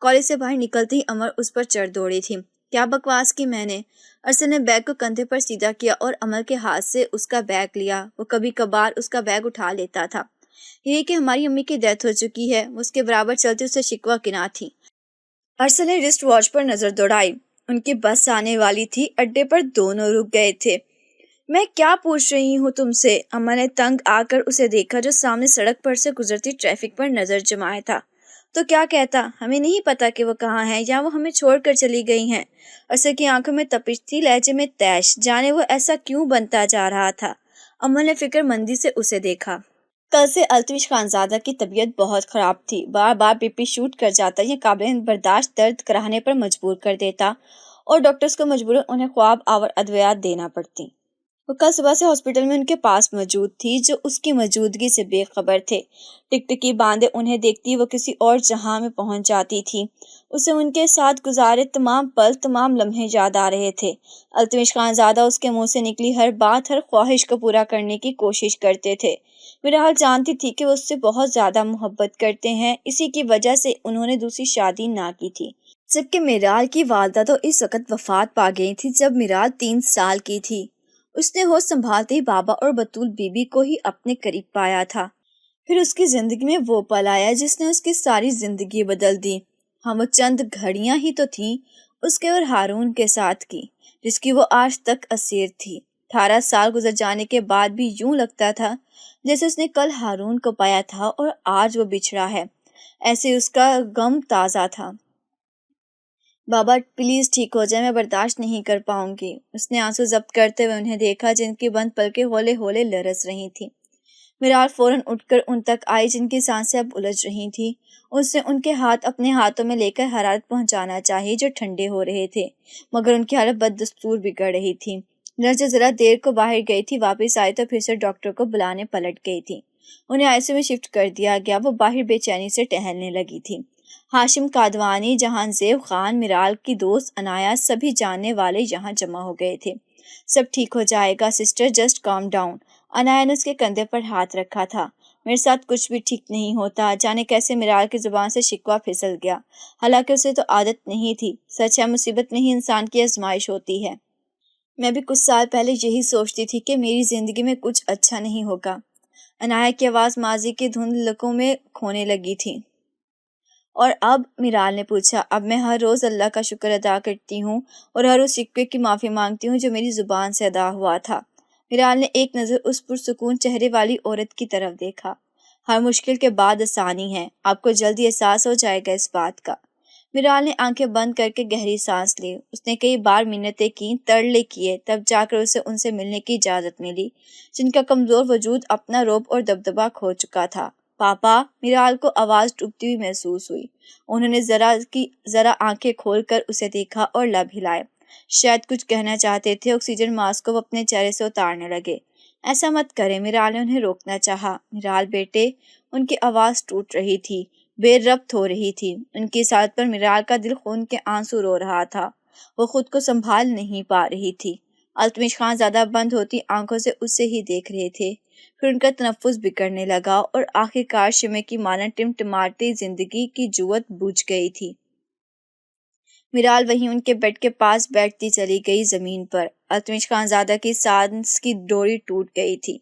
کالج سے باہر نکلتے ہی امر اس پر چڑھ دوڑی تھی۔ کیا بکواس کی میں نے؟ ارسل نے بیگ کو کندھے پر سیدھا کیا اور امل کے ہاتھ سے اس کا بیگ لیا۔ وہ کبھی کبھار اس کا بیگ اٹھا لیتا تھا۔ یہ کہ ہماری امی کی ڈیتھ ہو چکی ہے، وہ اس کے برابر چلتی اسے شکوہ کناں تھی۔ ارسل نے رسٹ واچ پر نظر دوڑائی، ان کی بس آنے والی تھی، اڈے پر دونوں رک گئے تھے۔ میں کیا پوچھ رہی ہوں تم سے؟ امل نے تنگ آ کر اسے دیکھا جو سامنے سڑک پر سے گزرتی ٹریفک پر نظر جمائے تھا۔ تو کیا کہتا؟ ہمیں نہیں پتا کہ وہ کہاں ہیں یا وہ ہمیں چھوڑ کر چلی گئی ہیں۔ ارسل کی آنکھوں میں تپش تھی، لہجے میں طیش، جانے وہ ایسا کیوں بنتا جا رہا تھا۔ امل نے فکر مندی سے اسے دیکھا۔ کل سے التمش خانزادہ کی طبیعت بہت خراب تھی، بار بار بی پی شوٹ کر جاتا، یہ قابل برداشت درد کراہنے پر مجبور کر دیتا اور ڈاکٹرز کو مجبوراً انہیں خواب آور ادویات دینا پڑتی۔ وہ کل صبح سے ہاسپٹل میں ان کے پاس موجود تھی جو اس کی موجودگی سے بے خبر تھے۔ ٹکٹکی باندھے انہیں دیکھتی وہ کسی اور جہاں میں پہنچ جاتی تھی۔ اسے ان کے ساتھ گزارے تمام پل، تمام لمحے یاد آ رہے تھے۔ التمش خانزادہ اس کے منہ سے نکلی ہر بات، ہر خواہش کو پورا کرنے کی کوشش کرتے تھے۔ میرال جانتی تھی کہ وہ اس سے بہت زیادہ محبت کرتے ہیں، اسی کی وجہ سے انہوں نے دوسری شادی نہ کی تھی۔ جبکہ میرال کی والدہ تو اس وقت وفات پا گئی تھی جب میرال 3 سال کی تھی۔ اس نے ہوش سنبھالتے ہی بابا اور بطول بی بی کو ہی اپنے قریب پایا تھا۔ پھر اس کی زندگی میں وہ پل آیا جس نے اس کی ساری زندگی بدل دی۔ ہاں، وہ چند گھڑیاں ہی تو تھیں اس کے اور ہارون کے ساتھ کی، جس کی وہ آج تک اسیر تھی۔ 18 سال گزر جانے کے بعد بھی یوں لگتا تھا جیسے اس نے کل ہارون کو پایا تھا اور آج وہ بچھڑا ہے، ایسے اس کا غم تازہ تھا۔ بابا پلیز ٹھیک ہو جائے، میں برداشت نہیں کر پاؤں گی۔ اس نے آنسو ضبط کرتے ہوئے انہیں دیکھا جن کی بند پلکیں ہولے ہولے لرز رہی تھیں۔ میرال فوراً اٹھ کر ان تک آئی جن کی سانسیں اب الجھ رہی تھیں۔ اس نے ان کے ہاتھ اپنے ہاتھوں میں لے کر حرارت پہنچانا چاہی جو ٹھنڈے ہو رہے تھے، مگر ان کی حالت بددستور بگڑ رہی تھی۔ نرس جو ذرا دیر کو باہر گئی تھی واپس آئی تو پھر سے ڈاکٹر کو بلانے پلٹ گئی تھی۔ انہیں آئی سی یو میں شفٹ کر دیا گیا۔ وہ باہر بے چینی سے ٹہلنے لگی تھی۔ ہاشم کادوانی، جہان زیب خان، میرال کی دوست عنایا، سبھی جاننے والے یہاں جمع ہو گئے تھے۔ سب ٹھیک ہو جائے گا sister, just calm down. Inaya نے اس کے کندھے پر ہاتھ رکھا تھا۔ میرے ساتھ کچھ بھی ٹھیک نہیں ہوتا، جانے کیسے میرال کی زبان سے شکوہ پھسل گیا، حالانکہ اسے تو عادت نہیں تھی۔ سچ ہے، مصیبت میں ہی انسان کی آزمائش ہوتی ہے۔ میں بھی کچھ سال پہلے یہی سوچتی تھی کہ میری زندگی میں کچھ اچھا نہیں ہوگا۔ عنایا کی آواز ماضی کی دھندلکوں میں کھونے لگی تھی۔ اور اب؟ میرال نے پوچھا۔ اب میں ہر روز اللہ کا شکر ادا کرتی ہوں اور ہر اس شکوے کی معافی مانگتی ہوں جو میری زبان سے ادا ہوا تھا۔ میرال نے ایک نظر اس پرسکون چہرے والی عورت کی طرف دیکھا۔ ہر مشکل کے بعد آسانی ہے، آپ کو جلدی احساس ہو جائے گا اس بات کا۔ میرال نے آنکھیں بند کر کے گہری سانس لی۔ اس نے کئی بار منتیں کی، ترلے کیے، تب جا کر اسے ان سے ملنے کی اجازت ملی جن کا کمزور وجود اپنا رعب اور دبدبہ کھو چکا تھا۔ پاپا! میرال کو آواز ٹوٹتی ہوئی محسوس ہوئی۔ انہوں نے ذرا آنکھیں کھول کر اسے دیکھا اور لب ہلائے، شاید کچھ کہنا چاہتے تھے۔ آکسیجن ماسک کو وہ اپنے چہرے سے اتارنے لگے۔ ایسا مت کریں، میرال نے انہیں روکنا چاہا۔ میرال بیٹے، ان کی آواز ٹوٹ رہی تھی، بے ربط ہو رہی تھی۔ ان کی اصالت پر میرال کا دل خون کے آنسو رو رہا تھا۔ وہ خود کو سنبھال نہیں پا رہی تھی۔ التمش خان زیادہ بند ہوتی آنکھوں سے اسے ہی دیکھ رہے تھے۔ پھر ان کا تنفس بگڑنے لگا اور آخرکار شمع کی مانند ٹمٹماتی زندگی کی جوت بجھ گئی تھی۔ میرال وہیں ان کے بیڈ کے پاس بیٹھتی چلی گئی زمین پر۔ التمش خان زادہ کی سانس کی ڈوری ٹوٹ گئی تھی۔